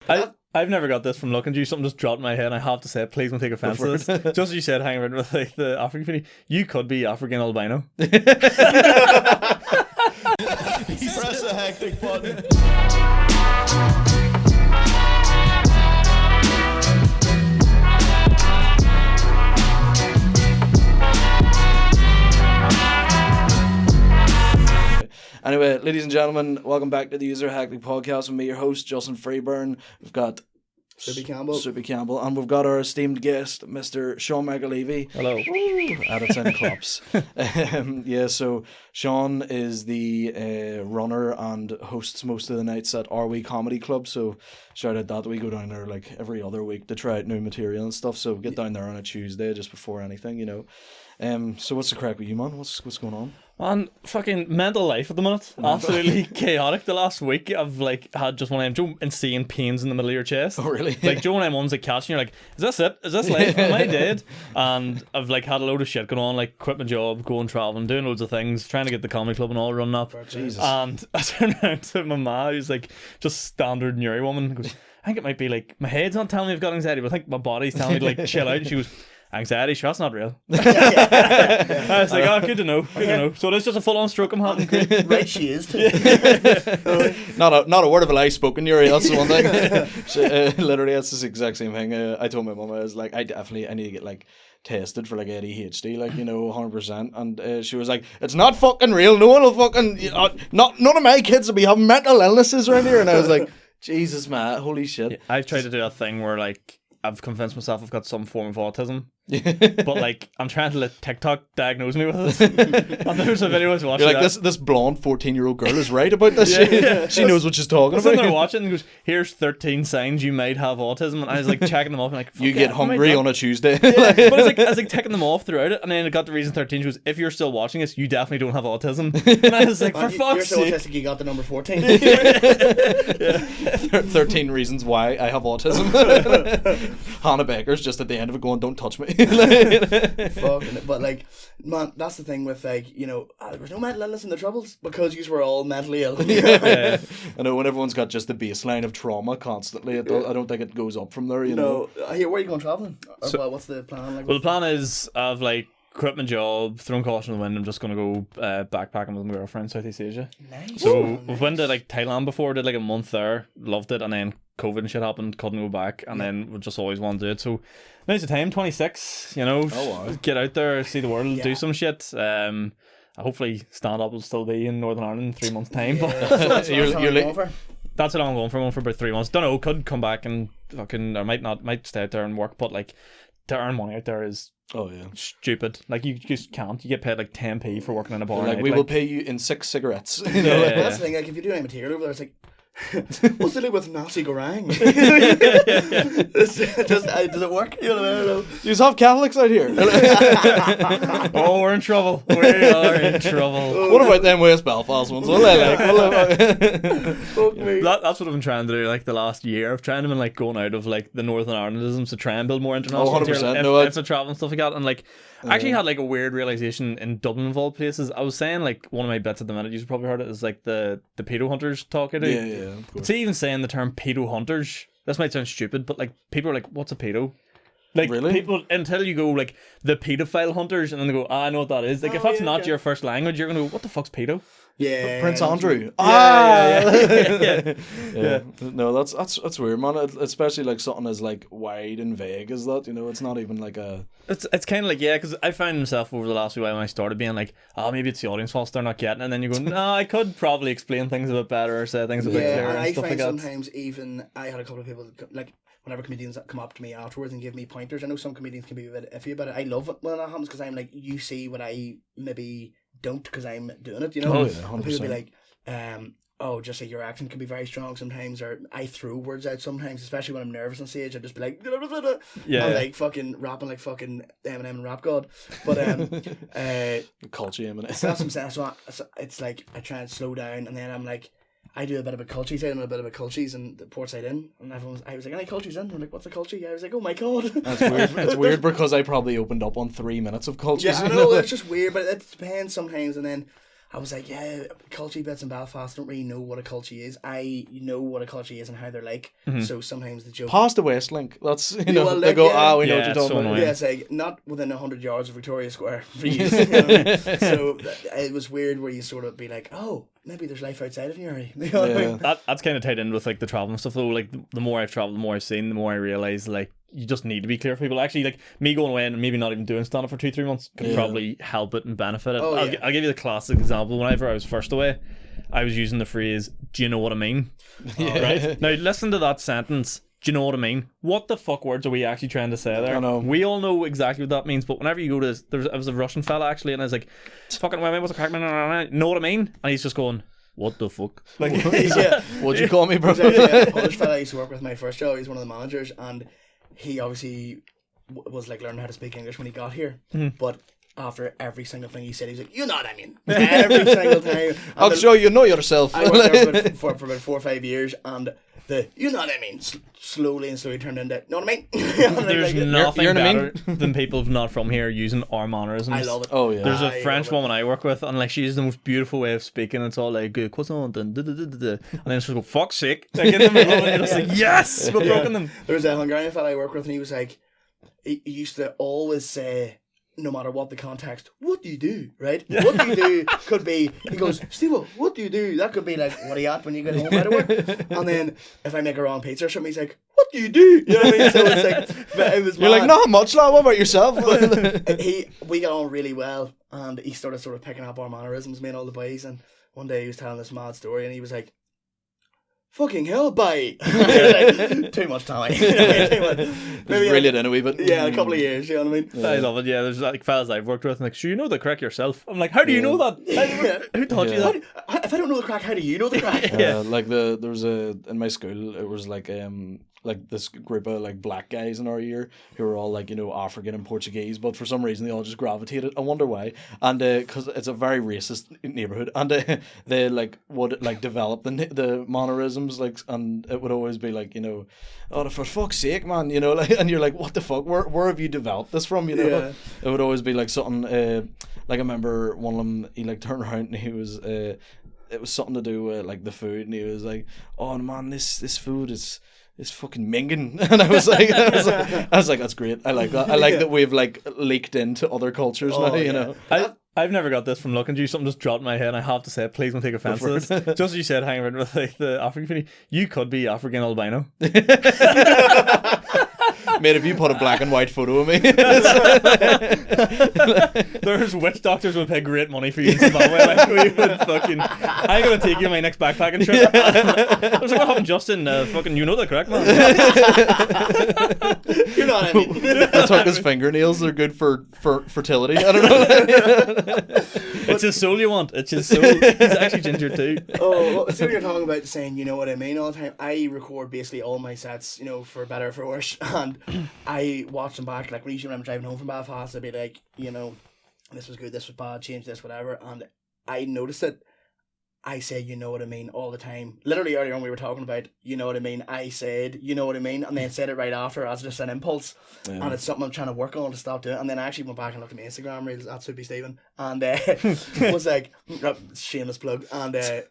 I've never got this from looking at you. Something just dropped in my head, and I have to say it. Please don't take offense to this. Just as you said, hanging around with like the African community, you could be African albino. Press a hectic button. Anyway, ladies and gentlemen, welcome back to the User Hectic Podcast with me, your host, Justin Freeburn. We've got Soupy Campbell, and we've got our esteemed guest, Mr. Sean McAleavey. Hello. At its end claps. So Sean is the runner and hosts most of the nights at Are We Comedy Club. So shout out that we go down there like every other week to try out new material and stuff. So get down there on a Tuesday just before anything, you know. So what's the crack with you, man? What's going on? Man, fucking mental life at the minute. Absolutely chaotic. The last week I've like had just one of them insane pains in the middle of your chest. Oh really? Like Joe and them ones that catch and you're like, is this it? Is this life? Am I dead? And I've like had a load of shit going on, like quit my job, going travelling, doing loads of things, trying to get the comedy club and all running up. Jesus. And I turned around to my ma, who's like just standard Newry woman, goes, I think it might be like my head's not telling me I've got anxiety, but I think my body's telling me to like chill out. And she goes, anxiety, sure, that's not real. I was like, oh, good to know. So it's just a full-on stroke I'm having. Right, she is too. Not a word of a lie spoken, Yuri. That's the one thing. Literally, that's the exact same thing. I told my mum, I was like, I need to get like tested for like ADHD, like, you know, 100%. And she was like, it's not fucking real. No one will fucking none of my kids will be having mental illnesses around here. And I was like, Jesus, man, holy shit. Yeah, I've tried to do a thing where like I've convinced myself I've got some form of autism. But like I'm trying to let TikTok diagnose me with it. And there's a video I was watching. You're like, this blonde 14-year-old girl is right about this shit. She knows what she's talking I was about. sitting there watching and goes, here's 13 signs you might have autism, and I was like checking them off and like, you get hungry on a Tuesday. But I was like ticking them off throughout it, and then I got the reason 13. She goes, if you're still watching this, you definitely don't have autism. And I was like, for fuck's sake, you're so autistic you got the number 14. 13 reasons why I have autism. Hannah Baker's just at the end of it going, don't touch me. But like, man, that's the thing with like, you know, there was no mental illness in the Troubles because you were all mentally ill. Yeah. I know when everyone's got just the baseline of trauma constantly, I don't think it goes up from there, you know. Here, where are you going travelling? What's the plan like? Well, the plan is I've like quit my job, thrown caution to the wind. I'm just gonna go backpacking with my girlfriend, Southeast Asia. Nice. So we've went to like Thailand before, did like a month there, loved it, and then COVID and shit happened, couldn't go back, and then we just always wanted to do it. So now's the time, 26, you know, get out there, see the world, do some shit. Hopefully stand up will still be in Northern Ireland in 3 months' time. But that's what I'm going for. I'm going for about 3 months. Don't know, could come back and fucking, or might stay out there and work, but like to earn money out there is stupid. Like you just can't. You get paid like 10p for working in a bar. Like we will pay you in 6 cigarettes. You know? That's the thing. Like if you do any material over there, it's like, what's the deal with Nasi Goreng? Does it work? You know, you have Catholics out here. Oh, we're in trouble. We are in trouble. What about them West Belfast ones? That's what I've been trying to do like the last year. I've trying to been like going out of like the Northern Irelandisms to try and build more international 100%. if I travel and stuff like that. And like I actually had like a weird realization in Dublin of all places. I was saying like one of my bits at the minute, you've probably heard it, is like the pedo hunters talk I do. Yeah, of course. See, even saying the term pedo hunters, this might sound stupid, but like people are like, what's a pedo? Like really? People, until you go like the pedophile hunters, and then they go, I know what that is. Like if that's not your first language, you're gonna go, what the fuck's pedo? Yeah, Prince Andrew. Yeah. No, that's weird, man. Especially like something as like wide and vague as that. You know, it's not even like a. It's kind of like because I found myself over the last few while when I started being like, oh, maybe it's the audience fault they're not getting, and then you go, no, I could probably explain things a bit better or say things a bit clearer and stuff like that. Sometimes even I had a couple of people that, like. Whenever comedians that come up to me afterwards and give me pointers, I know some comedians can be a bit iffy about it. I love it when that happens because I'm like, you see what I maybe don't because I'm doing it, you know? Oh, yeah, 100%. People be like, just like your accent can be very strong sometimes, or I throw words out sometimes, especially when I'm nervous on stage. I'd just be like, like fucking rapping like fucking Eminem and Rap God. But culture Eminem. That's what I'm saying. So it's like I try and slow down, and then I'm like, I do a bit of a culture side and a bit of a cultures and the port side in, and I was like, any cultures in? I'm like, what's a culture? I was like, oh my god. That's weird. It's weird because I probably opened up on 3 minutes of cultures. Yeah, I know, it's just weird, but it depends sometimes, and then I was like, yeah, culture bits in Belfast, I don't really know what a culture is. I know what a culture is and how they're like. So sometimes the joke... Past the West Link. That's, you know, well, they like, go, yeah. we know Yeah, what you're it's talking so about. annoying. Yeah, it's like, not within 100 yards of Victoria Square for you. You know what I mean? So it was weird where you sort of be like, oh, maybe there's life outside of Newry. You know what I mean? That's kind of tied in with like the traveling stuff though. Like the more I've traveled, the more I've seen, the more I realize like you just need to be clear for people. Actually, like me going away and maybe not even doing stand up for 2-3 months could probably help it and benefit it. I'll give you the classic example. Whenever I was first away, I was using the phrase, "Do you know what I mean?" Right now, listen to that sentence. Do you know what I mean? What the fuck words are we actually trying to say there? I know. We all know exactly what that means, but whenever you go to I was a Russian fella actually, and I was like, "Fucking what's a crack man? Know what I mean?" And he's just going, "What the fuck?" Like, What'd you call me, bro? A Polish fella I used to work with my first job. He's one of the managers, and he obviously was like learning how to speak English when he got here. But after every single thing he said, he was like, "You know what I mean?" Every single time. I'll show you know yourself. I worked there for about 4 or 5 years, and you know what I mean, slowly turned into, know what I mean? There's like, nothing you're what I better than people not from here using our mannerisms. I love it. Oh, yeah. There's a I French love it. woman I work with, and like she has the most beautiful way of speaking. It's all like croissant and then she'll go fuck's sake, like in the middle of it, and you're just like, yes, we've broken them. There was a Hungarian fella I work with, and he was like, he used to always say, no matter what the context, what do you do, right? What do you do could be, he goes, Steve, what do you do? That could be like, what are you at when you get home out of work? And then if I make a wrong pizza or something, he's like, what do you do? You know what I mean? So it's like, but it was You're like, not much, lad. What about yourself? we got on really well, and he started sort of picking up our mannerisms, me and all the boys, and one day he was telling this mad story, and he was like, fucking hell, bye. Like, too much time. Maybe reel it in a wee bit. Yeah, a couple of years, you know what I mean? I love it. Yeah, there's like fellas I've worked with, and like, sure, you know the crack yourself. I'm like, how do you know that? Who taught you that? If I don't know the crack, how do you know the crack? Like there was in my school, it was like this group of like black guys in our year who were all like, you know, African and Portuguese, but for some reason they all just gravitated. I wonder why. And because it's a very racist neighborhood, and they like would like develop the mannerisms, like, and it would always be like, you know, oh, for fuck's sake, man, you know, like, and you're like, what the fuck, where have you developed this from, you know? Yeah. It would always be like something like I remember one of them, he like turned around and he was it was something to do with like the food, and he was like, oh man, this food is fucking minging. And I was like, that's great. I like that. I like that we've like leaked into other cultures now, you know. I've never got this from looking at you. Something just dropped in my head, and I have to say it. Please don't take offense to this. Just as you said, hanging around with like the African community, you could be African albino. Mate, if you put a black and white photo of me, there's witch doctors would pay great money for you in Zimbabwe. Like, we would fucking, I'm gonna take you on my next backpacking trip. I was like, what happened, Justin? Fucking, you know the correct man. You know what I mean? I took his fingernails. They're good for fertility. I don't know. It's his soul you want. It's his soul. He's actually ginger too. Oh, well, so you're talking about saying, you know what I mean, all the time. I record basically all my sets, you know, for better or for worse, and I watch them back. Like usually when I'm driving home from Belfast, I'd be like, you know, this was good, this was bad, change this, whatever. And I noticed it. I say, you know what I mean, all the time. Literally earlier on we were talking about, you know what I mean. I said, you know what I mean, and then said it right after as just an impulse. Yeah. And it's something I'm trying to work on to stop doing. And then I actually went back and looked at my Instagram reels at Soupy Stephen, and was like, shameless plug, and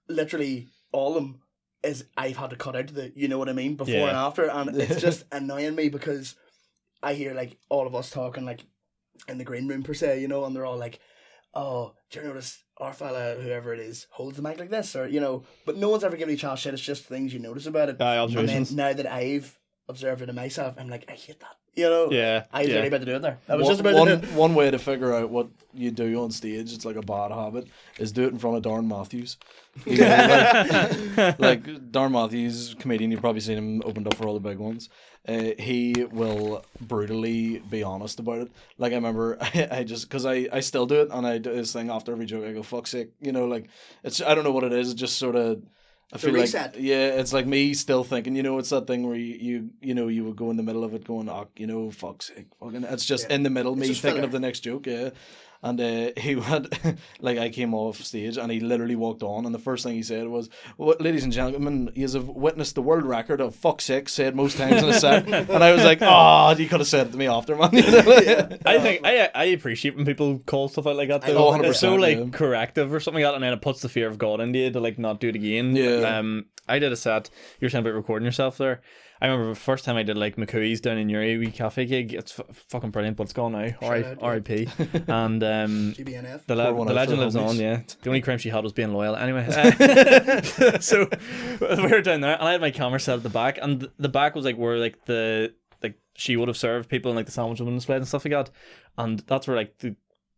literally all of them is I've had to cut out the you know what I mean before and after, and it's just annoying me because I hear like all of us talking like in the green room per se, you know, and they're all like, oh, do you notice our fella, whoever it is, holds the mic like this, or, you know, but no one's ever given you chat shit. It's just things you notice about it. And then now that I've observed it in myself, I'm like, I hate that. You know, I was really about to do it there. I was just about to do it. One way to figure out what you do on stage, it's like a bad habit, is do it in front of Darren Matthews. You know, like Darren Matthews, comedian, you've probably seen him opened up for all the big ones. He will brutally be honest about it. Like I remember, I just, because I still do it, and I do this thing after every joke. I go, fuck's sake, you know, like it's, I don't know what it is. It just sort of, I feel like, it's like me still thinking, you know, it's that thing where you know, you would go in the middle of it going, oh, you know, fuck's sake, fucking, it's just in the middle, me thinking of the next joke, and he went like I came off stage and he literally walked on, and the first thing he said was, "Well, ladies and gentlemen, you have witnessed the world record of fuck's sake said most times in a set," and I was like, "Oh, you could have said it to me after, man." I think I appreciate when people call stuff out like that. Though. It's so like corrective or something like that, and then it puts the fear of God into you to like not do it again. Yeah. I did a set. You were saying about recording yourself there. I remember the first time I did like McCooey's down in Uri wee cafe gig. It's fucking brilliant, but it's gone now. R.I.P. And GBNF. the legend lives on. Yeah, the only crime she had was being loyal. Anyway, so we were down there, and I had my camera set at the back, and the back was like where like she would have served people and like the sandwich would have been displayed and stuff like that, and that's where like the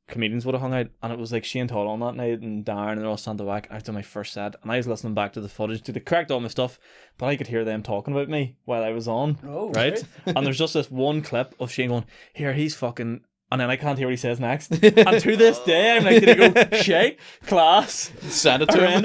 comedians would have hung out, and it was like Shane Todd on that night and Darren, and they're all standing back. I did my first set, and I was listening back to the footage to correct all my stuff, but I could hear them talking about me while I was on. Right? And there's just this one clip of Shane going, "Here, he's fucking," and then I can't hear what he says next. And to this day, I'm like, did he go shake, class, send it to him?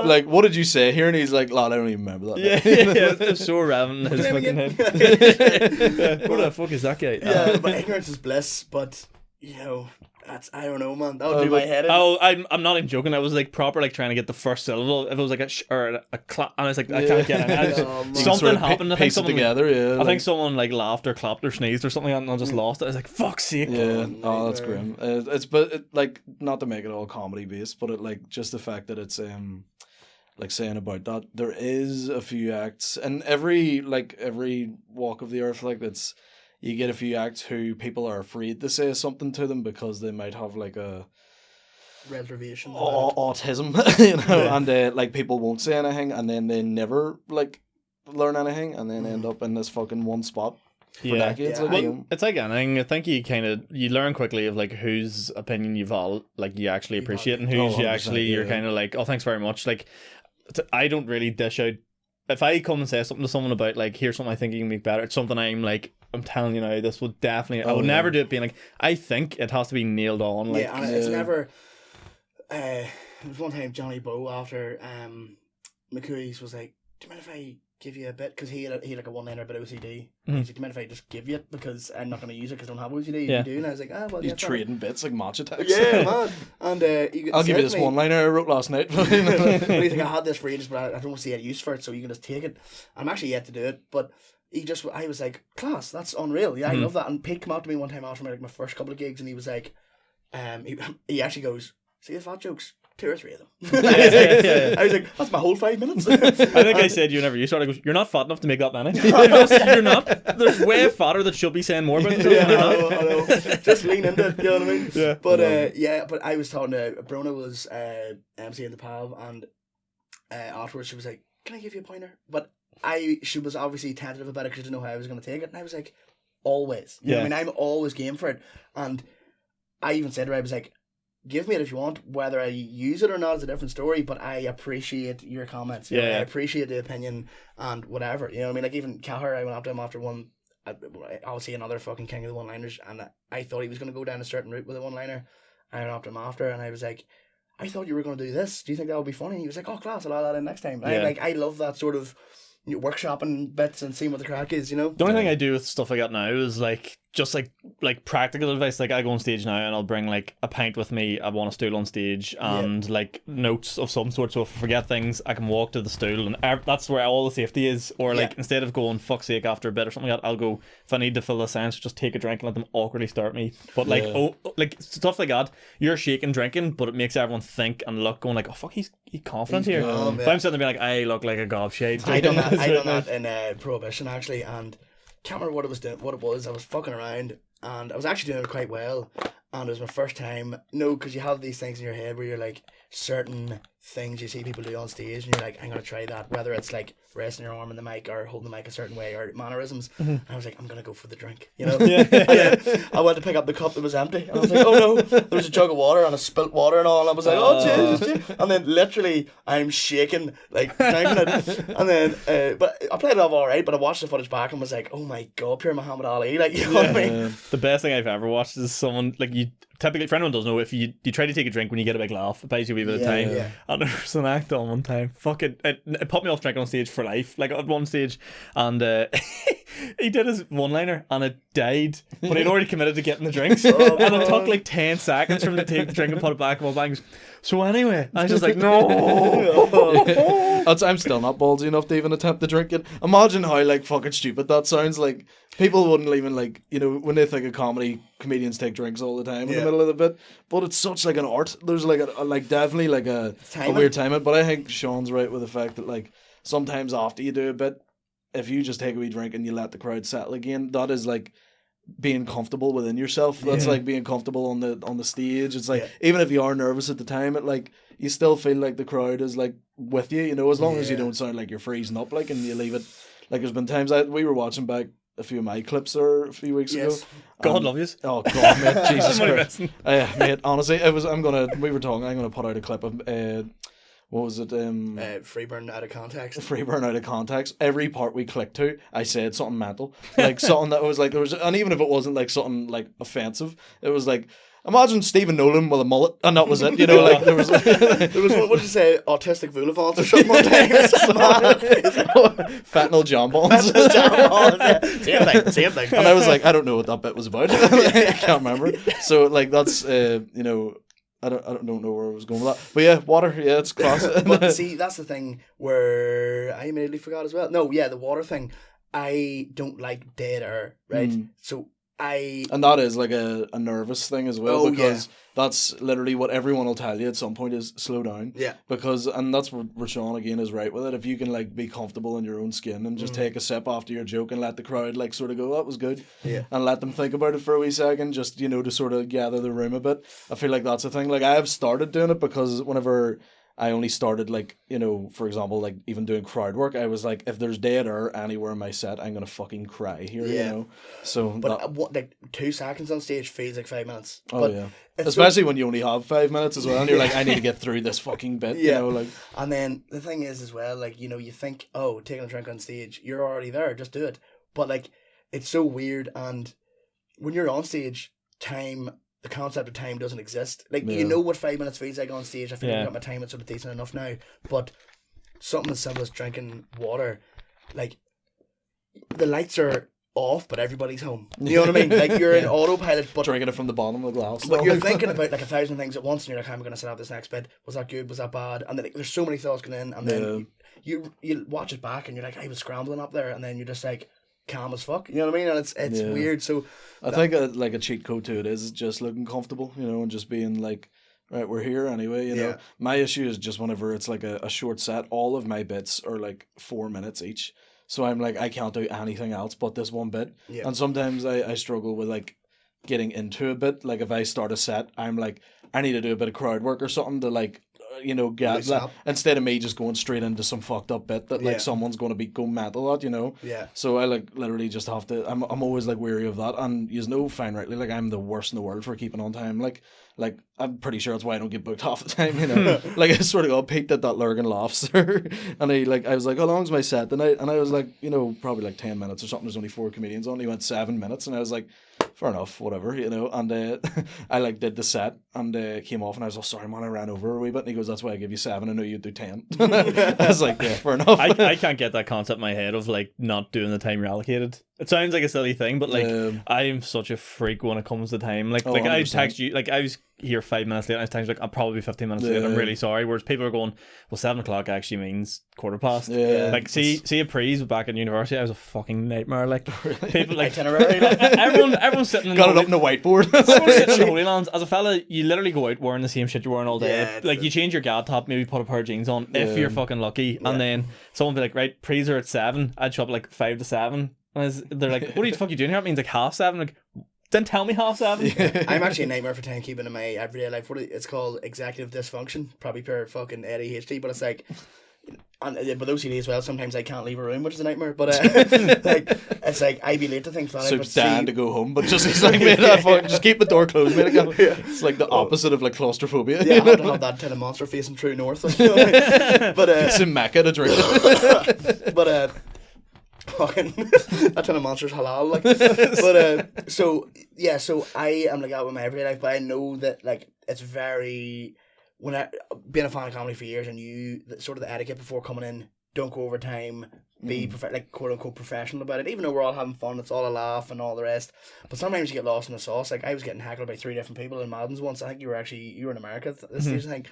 Like, what did you say here? And he's like, "Lad, I don't even remember that." Yeah, it's so irrelevant in his fucking head. What the fuck is that guy? Yeah, but ignorance is bliss, but you know, that's, I don't know, man. That would do my head in. Oh, I'm not even joking. I was like proper like trying to get the first syllable. If it was like a clap, and I was like, I can't get it. Something happened. I think someone together. Yeah, I think someone like laughed or clapped or sneezed or something, and I just lost it. I was like, fuck's sake. Yeah. Oh, that's grim. Like not to make it all comedy based, but it like just the fact that it's like saying about that there is a few acts, and every walk of the earth, like that's. You get a few acts who people are afraid to say something to them because they might have like a reservation, autism, you know, and like people won't say anything, and then they never like learn anything, and then end up in this fucking one spot for decades. Yeah. Well, it's like anything. I think you learn quickly of like whose opinion you actually appreciate, and whose you actually you're kind of like, oh, thanks very much. Like, I don't really dish out. If I come and say something to someone about like, here's something I think you can make better, it's something I'm telling you now, this would definitely, I would never do it being like, I think it has to be nailed on. Like, and it's never, there was one time Johnny Bow after McCooey's was like, do you mind if I give you a bit? Because he had like a one-liner about OCD. He's like, do you mind if I just give you it? Because I'm not going to use it because I don't have OCD. You do. And I was like, well, you're trading bits like match attacks. Yeah, man. And I'll give you this one-liner I wrote last night. He's like, I had this for ages, but I don't see any use for it, so you can just take it. I'm actually yet to do it, but I was like, class, that's unreal. Yeah, I love that. And Pete came up to me one time after my first couple of gigs, and he was like, he actually goes, see the fat jokes? 2 or 3 of them. I was like, that's my whole 5 minutes. I think I said you whenever you started, I goes, you're not fat enough to make that many. You're not. There's way fatter that should be saying more about themselves. I know. Just lean into it, you know what I mean? Yeah. But I was talking to Brona was MC in the pub, and afterwards she was like, can I give you a pointer? But she was obviously tentative about it because she didn't know how I was going to take it, and I was like, always. You know what I mean? I'm always game for it. And I even said to her, I was like, give me it if you want. Whether I use it or not is a different story, but I appreciate your comments. You know, I appreciate the opinion and whatever. You know what I mean? Like even Cahir, I went up to him after one, obviously another fucking king of the one-liners, and I thought he was going to go down a certain route with a one-liner. I went up to him after, and I was like, I thought you were going to do this. Do you think that would be funny? And he was like, oh, class, I'll add that in next time. And I love that sort of workshopping bits and seeing what the crack is, you know? The only thing I do with stuff like that now is like just like practical advice. Like I go on stage now and I'll bring like a pint with me. I want a stool on stage and like notes of some sort. So if I forget things, I can walk to the stool, and that's where all the safety is. Or like instead of going fuck's sake after a bit or something like that, I'll go, if I need to fill the silence, just take a drink and let them awkwardly start me. But like like stuff like that, you're shaking drinking, but it makes everyone think and look going like, oh fuck, he's confident here. But I'm sitting there being like, I look like a gobshite. I done that in Prohibition actually, and can't remember what it was. I was fucking around, and I was actually doing it quite well, and it was my first time. No, because you have these things in your head where you're like, certain things you see people do on stage, and you're like, I'm gonna try that, whether it's like resting your arm in the mic or holding the mic a certain way or mannerisms. And I was like, I'm gonna go for the drink, you know. I went to pick up the cup, it was empty, and I was like, oh no, there was a jug of water and I spilt water and all, and I was like, oh Jesus. And then literally I'm shaking, like drinking it, and then but I played it off alright, but I watched the footage back and was like, oh my god, pure Muhammad Ali, like, you know what I mean? The best thing I've ever watched is someone like, you typically, for anyone who doesn't know, if you try to take a drink when you get a big laugh, it buys you a wee bit of time. And there was an act on one time, it put me off drinking on stage for life, like at one stage, and he did his one-liner and it died, but he'd already committed to getting the drinks, and it took like 10 seconds for him to take the drink and put it back in my bag. So anyway, I was just like, no. I'm still not ballsy enough to even attempt to drink it. Imagine how like fucking stupid that sounds. Like people wouldn't even like, you know, when they think of comedy, comedians take drinks all the time in the middle of the bit. But it's such like an art. There's like a like definitely like a weird timing. But I think Sean's right with the fact that like sometimes after you do a bit, if you just take a wee drink and you let the crowd settle again, that is like being comfortable within yourself. That's like being comfortable on the stage. It's like even if you are nervous at the time, it like you still feel like the crowd is like with you, you know, as long as you don't sound like you're freezing up, like, and you leave it. Like there's been times we were watching back a few of my clips there a few weeks ago. God love yous. Oh God, mate, Jesus Christ, mate. Honestly, I'm gonna put out a clip of what was it? Freeburn out of context. Freeburn out of context. Every part we clicked to, I said something mental, like something that was like there was, and even if it wasn't like something like offensive, it was like, imagine Stephen Nolan with a mullet, and that was it. You know, like there was what did you say? Autistic vulivants or something. Fentanyl jambons. Same thing. And I was like, I don't know what that bit was about. I can't remember. So like that's you know. I don't know where I was going with that. But yeah, water, yeah, it's class. But see, that's the thing where I immediately forgot as well. No, yeah, the water thing. I don't like dead air, right? So and that is like a nervous thing as well, because that's literally what everyone will tell you at some point is slow down. Yeah. Because, and that's where Sean again is right with it. If you can like be comfortable in your own skin and just take a sip after your joke and let the crowd like sort of go, that was good. Yeah. And let them think about it for a wee second, just, you know, to sort of gather the room a bit. I feel like that's a thing. Like I have started doing it because whenever I only started like, you know, for example, like even doing crowd work, I was like, if there's dead air anywhere in my set, I'm going to fucking cry here, you know? So, but what, like 2 seconds on stage feels like 5 minutes. Oh, yeah. Especially when you only have 5 minutes as well, and you're like, I need to get through this fucking bit, you know, like. And then the thing is as well, like, you know, you think, oh, taking a drink on stage, you're already there, just do it. But like, it's so weird, and when you're on stage, the concept of time doesn't exist. Like, you know what 5 minutes feels like on stage. I feel like I got my time, it's sort of decent enough now. But something as simple as drinking water, like, the lights are off, but everybody's home. You know what I mean? Like, you're in autopilot, but drinking it from the bottom of the glass. But you're thinking about like 1,000 things at once, and you're like, how am I going to set up this next bit? Was that good? Was that bad? And then like, there's so many thoughts going in, and then you watch it back, and you're like, I was scrambling up there, and then you're just like, calm as fuck, you know what I mean? And it's weird. So I think like a cheat code to it is just looking comfortable, you know, and just being like, right, we're here anyway, you know. My issue is just whenever it's like a short set, all of my bits are like 4 minutes each, so I'm like, I can't do anything else but this one bit. And sometimes I struggle with like getting into a bit. Like if I start a set, I'm like, I need to do a bit of crowd work or something to like, you know, get that, instead of me just going straight into some fucked up bit that like someone's going to be go mental at, you know. So I like literally just have to. I'm always like weary of that, and you know, fine rightly, like I'm the worst in the world for keeping on time. Like I'm pretty sure that's why I don't get booked half the time, you know. Like I sort of got Pete did that Lurgan laughs there, and I was like, how long's my set tonight? And I was like, you know, probably like 10 minutes or something. There's only 4 comedians on. He went 7 minutes, and I was like, fair enough, whatever, you know. And I like did the set and came off, and I was like, oh, sorry man, I ran over a wee bit. And he goes, that's why I give you 7. I know you'd do 10. I was like, yeah, fair enough. I can't get that concept in my head of like not doing the time you're allocated. It sounds like a silly thing, but like I'm such a freak when it comes to time. Like I text you, like I was here 5 minutes late, and I was texting like, I'll probably be 15 minutes late. I'm really sorry. Whereas people are going, well, 7 o'clock actually means 15:15. Like see a Prees back in university, I was a fucking nightmare. Like people like itinerary. everyone's sitting in got it up on the whiteboard. Everyone's sitting in the Holy Lands. As a fella, you literally go out wearing the same shit you're wearing all day. Like you change your gad top, maybe put a pair of jeans on if you're fucking lucky, and then someone be like, right, Prees are at 7. I'd show up like 5 to 7. And they're like, what the fuck are you doing here? It means like 7:30. Like, then tell me 7:30. I'm actually a nightmare for timekeeping in my everyday life. It's called executive dysfunction, probably per fucking ADHD, but it's like, and with OCD as well, sometimes I can't leave a room, which is a nightmare. But like, it's like I be late to things. So Dan to go home, but just he's like, mate, just keep the door closed, mate. It's like the opposite of like claustrophobia. Yeah, I have to have that kind of monster facing true north. Like, you know, like, but it's in Mecca to drink it. But fucking that kind of monster's halal, like. But so I am like out with my everyday life, but I know that like it's very, when I been a fan of comedy for years, and sort of the etiquette before coming in, don't go over time, be like quote unquote professional about it. Even though we're all having fun, it's all a laugh and all the rest. But sometimes you get lost in the sauce. Like I was getting heckled by 3 different people in Maddens once. I think you were in America at this stage, I think.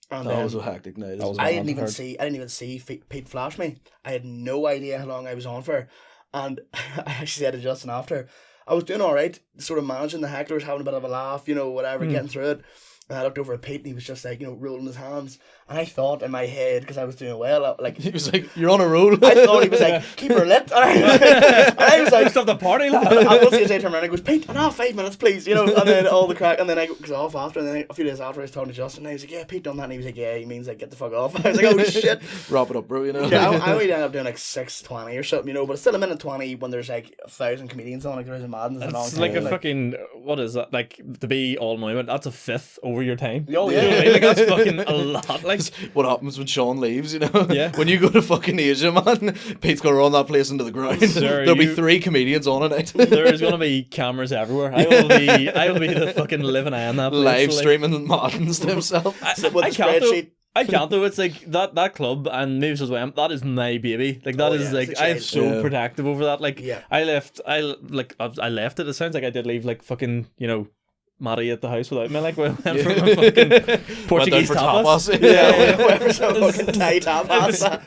And that was a hectic night. I didn't even see Pete flash me. I had no idea how long I was on for, and I actually said to Justin after, I was doing all right, sort of managing the hecklers, having a bit of a laugh, whatever, getting through it. And I looked over at Pete and he was just like, rolling his hands. And I thought in my head, because I was doing well, he was like, "You're on a roll." I thought he was like, "Keep her lit." And I was like, "Stop the party, lad." And once he turned around and goes, "Pete, 5 minutes, please," and then all the crack. And then I was off after. And then a few days after, I was talking to Justin. And I was like, "Yeah, Pete done that." And he was like, "Yeah, he means like get the fuck off." I was like, "Oh shit, wrap it up, bro." Yeah, I only ended up doing like 6:20 or something, but it's still a minute 20 when there's like 1,000 comedians on. Like there is in Maddens. It's like a fucking, what is that? Like to be all moment. That's a fifth over your time. Oh yeah. Like that's fucking a lot. Like what happens when Sean leaves, Yeah. When you go to fucking Asia, man, Pete's gonna run that place into the ground. There'll be 3 comedians on it. There's gonna be cameras everywhere. I will be the fucking living eye on that place. Live streaming Maddens to himself. I can't though. It's like that club and maybe as well. That is my baby. Like that is like I'm so protective over that. Like I left it. It sounds like I did leave like fucking Maddie at the house without me, like we went from a fucking Portuguese tapas.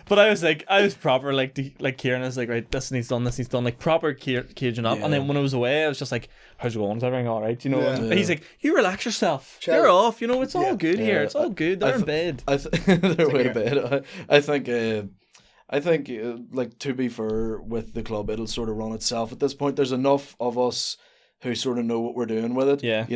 But I was proper like Kieran is like, right, this needs done, like proper caging up. And then when I was away, I was just like, how's it going? Is everything all right? And he's like, you relax yourself. You're off. It's all good here. It's all good. They're in bed. They're way to bed. I think, like, to be fair with the club, it'll sort of run itself at this point. There's enough of us who sort of know what we're doing with it. Yeah.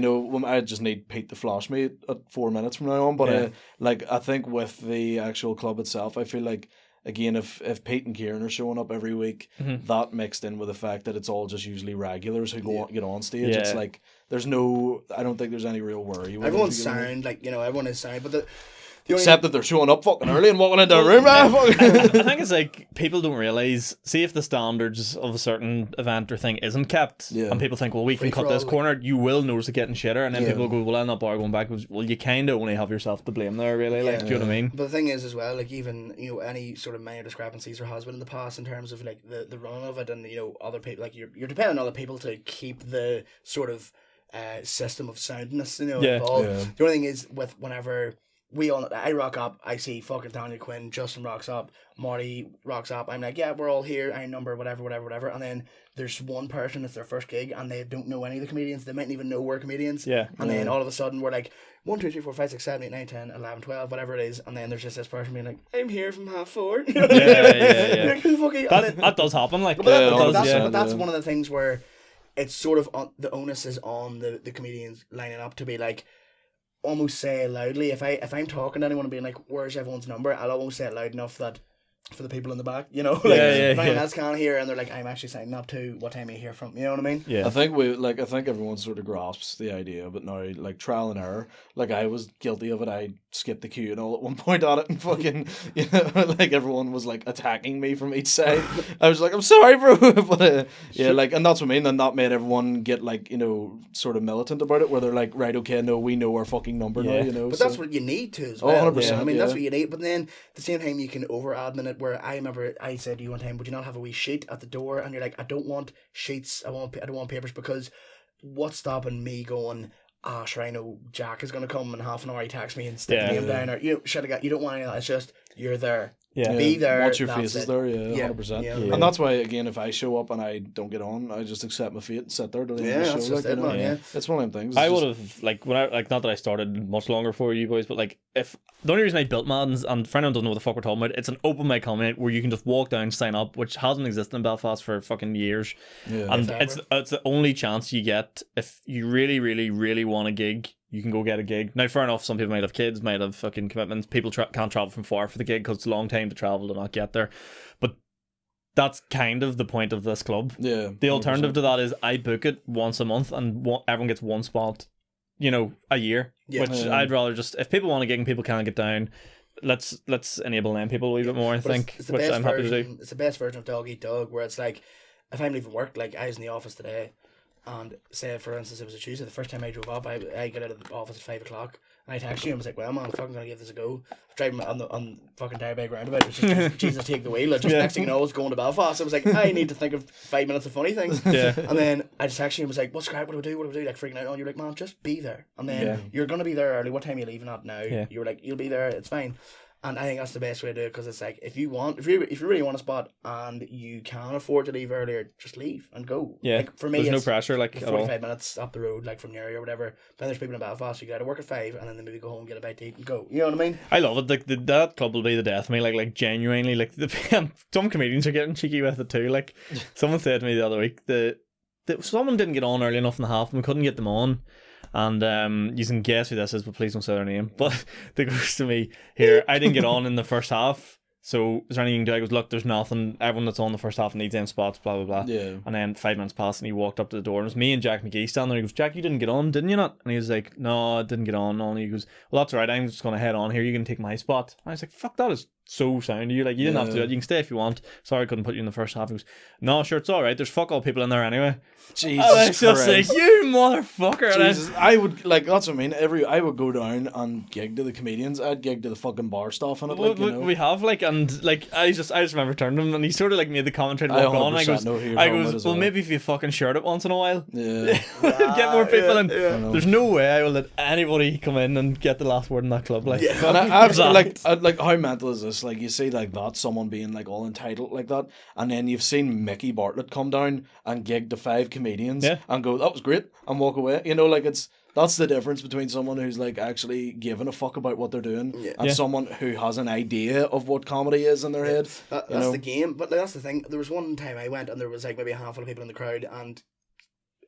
I just need Pete to flash me at 4 minutes from now on. But I think with the actual club itself, I feel like, again, if Pete and Kieran are showing up every week, that mixed in with the fact that it's all just usually regulars who get on stage, it's like I don't think there's any real worry. Everyone's sound, everyone is sound, but except that they're showing up fucking early and walking into a room. I think it's like people don't realise, see if the standards of a certain event or thing isn't kept, and people think, well, we can cut this corner, you will notice it getting shitter, and then people go, well, I'm not going back. Well, you kind of only have yourself to blame there, really. Like, do you know what I mean? But the thing is, as well, like even any sort of minor discrepancies there has been in the past in terms of like the run of it, and other people, like you're depending on other people to keep the sort of system of soundness, involved. The only thing is with whenever I rock up, I see fucking Tanya Quinn, Justin rocks up, Marty rocks up, I'm like, yeah, we're all here, I number, whatever, and then there's one person, it's their first gig, and they don't know any of the comedians, they mightn't even know we're comedians, and then all of a sudden we're like, 1, 2, 3, 4, 5, 6, 7, 8, 9, 10, 11, 12, whatever it is, and then there's just this person being like, I'm here from 4:30. That does happen, like, but that's one of the things where it's sort of the onus is on the comedians lining up to be like, almost say it loudly. If I'm talking to anyone and being like, where's everyone's number, I'll almost say it loud enough that for the people in the back, if anyone else can't hear and they're like, I'm actually signing up to what time are you here from, you know what I mean? I think everyone sort of grasps the idea, but now, like, trial and error, like, I was guilty of it. I skipped the queue and all at one point on it, and fucking, like, everyone was like attacking me from each side. I was like, I'm sorry, bro. But and that's what I mean, and that made everyone get like, sort of militant about it, where they're like, right, okay, no, we know our fucking number now, But that's what you need to as well. 100%, I mean, that's what you need, but then at the same time you can over admin it, where I remember I said to you one time, would you not have a wee sheet at the door? And you're like, I don't want sheets, I don't want papers, because what's stopping me going, sure, I know Jack is going to come in half an hour, he texts me and stick his name down, or you don't want any of that, it's just, you're there. Be there. Once your face is there, 100%. And that's why, again, if I show up and I don't get on, I just accept my fate and sit there till the end of the show. That's just it. It's one of them things. I would have, like, when not that I started much longer for you boys, but like, if the only reason I built Maddens, and for anyone who doesn't know what the fuck we're talking about, it's an open mic comedy where you can just walk down, sign up, which hasn't existed in Belfast for fucking years. And it's the only chance you get if you really, really, really want a gig. You can go get a gig. Now, fair enough, some people might have kids, might have fucking commitments. People can't travel from far for the gig because it's a long time to travel to not get there. But that's kind of the point of this club. Yeah. The alternative 100%. To that is I book it once a month and everyone gets one spot, a year. Which I'd rather just, if people want a gig and people can't get down, let's enable them people a wee bit more, I think, which I'm happy to do. It's the best version of Dog Eat Dog, where it's like, if I'm leaving work, like I was in the office today, And say, for instance, it was a Tuesday. The first time I drove up, I got out of the office at 5 o'clock. And I texted you and was like, well, man, I'm fucking going to give this a go. Driving on fucking Direby roundabout. Which is Jesus, take the wheel. Just next thing you know, I was going to Belfast. I was like, I need to think of 5 minutes of funny things. Yeah. And then I just texted you and was like, what's crap? What do I do? What do I do? Like, freaking out on. You're like, man, just be there. And then you're going to be there early. What time are you leaving at now? Yeah. You were like, you'll be there. It's fine. And I think that's the best way to do it, because it's like, if you really want a spot and you can afford to leave earlier, just leave and go. Yeah. Like, for me, there's no it's pressure, like, at all. 45 minutes up the road, like from the area or whatever. Then there's people in Belfast, you got to work at 5 and then they maybe go home, get a bite to eat and go. You know what I mean? I love it. Like that club will be the death of me. Like genuinely, like some comedians are getting cheeky with it too. Like someone said to me the other week that someone didn't get on early enough in the half and we couldn't get them on. And you can guess who this is, but please don't say their name. But they goes to me here, I didn't get on in the first half, so is there anything you can do? I goes, look, there's nothing. Everyone that's on the first half needs them spots, blah blah blah. Yeah. And then 5 minutes passed and he walked up to the door and it was me and Jack McGee standing there. He goes, Jack, you didn't get on, didn't you not? And he was like, no, I didn't get on. And he goes, well, that's alright, I'm just gonna head on here, you can take my spot. And I was like, fuck, that is so sound of you. Like, you didn't have to do it, you can stay if you want. Sorry I couldn't put you in the first half. He goes, no, sure, it's alright, there's fuck all people in there anyway. Jesus I was just Christ. like, you motherfucker. Jesus, I would, like, that's what I mean. I would go down and gig to the comedians. I'd gig to the fucking bar stuff and it, like, you know. We have, like, and like I just remember turning to him and he sort of like made the commentary to walk on. I goes, well, maybe if you fucking shirt it once in a while, yeah, get more people in. Yeah. There's no way I will let anybody come in and get the last word in that club. Like, and I've like how mental is this? Like, you see like that, someone being like all entitled like that, and then you've seen Mickey Bartlett come down and gig to 5 comedians and go, that was great, and walk away. You know, like that's the difference between someone who's like actually giving a fuck about what they're doing and someone who has an idea of what comedy is in their head. That's the game. But like, that's the thing. There was one time I went and there was like maybe a handful of people in the crowd, and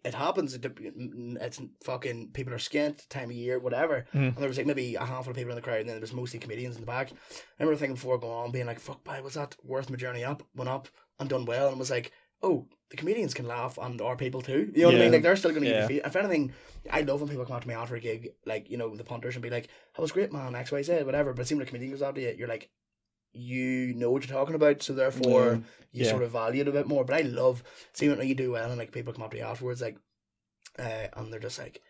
it happens. It's fucking people are skint, time of year, whatever. And there was like maybe a handful of people in the crowd, and then there was mostly comedians in the back. I remember thinking before going on, being like, "Fuck, boy, was that worth my journey up? Went up and done well, and was like, oh, the comedians can laugh and our people too. You know what I mean? Like, they're still going to give you feet. If anything, I love when people come up to me after a gig, like, you know, the punters, and be like, that was great, man, XYZ, whatever. But it seems like a comedian goes out to you, you're like, you know what you're talking about, so therefore you sort of value it a bit more. But I love seeing when you do well and like people come up to you afterwards, like, and they're just like,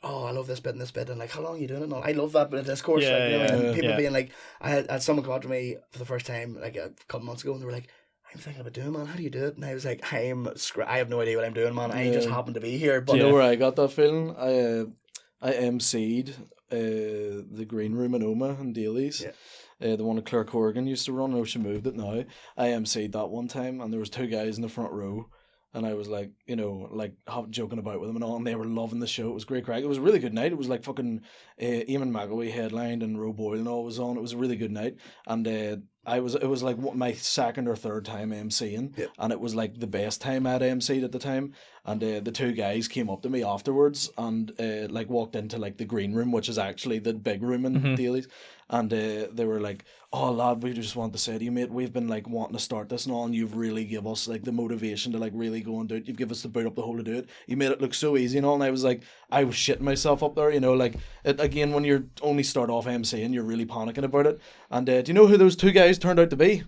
oh, I love this bit and this bit, and like, how long are you doing it? And all? I love that bit of discourse. You know what I mean? People being like, I had someone come up to me for the first time like a couple months ago, and they were like, I'm thinking about doing, man, how do you do it? And I was like, I have no idea what I'm doing, man. I just happen to be here. But do you know where I got that feeling? I MC'd the Green Room in Oma and Daly's. The one that Claire Corrigan used to run. I know she moved it now. I MC'd that one time, and there was 2 guys in the front row, and I was like, you know, like joking about with them and all, and they were loving the show. It was great crack. It was a really good night. It was like fucking Eamon McAleavey headlined and Ro Boyle and all was on. It was a really good night, and it was like my 2nd or 3rd time MCing, and it was like the best time I'd MC'd at the time. And the 2 guys came up to me afterwards and like walked into like the green room, which is actually the big room in Daly's, and they were like, oh lad, we just want to say to you, mate, we've been like wanting to start this and all, and you've really give us like the motivation to like really go and do it. You've given us the boot up the hole to do it. You made it look so easy and all. And I was like, I was shitting myself up there, you know, like again, when you're only start off MCing, you're really panicking about it. And do you know who those 2 guys turned out to be?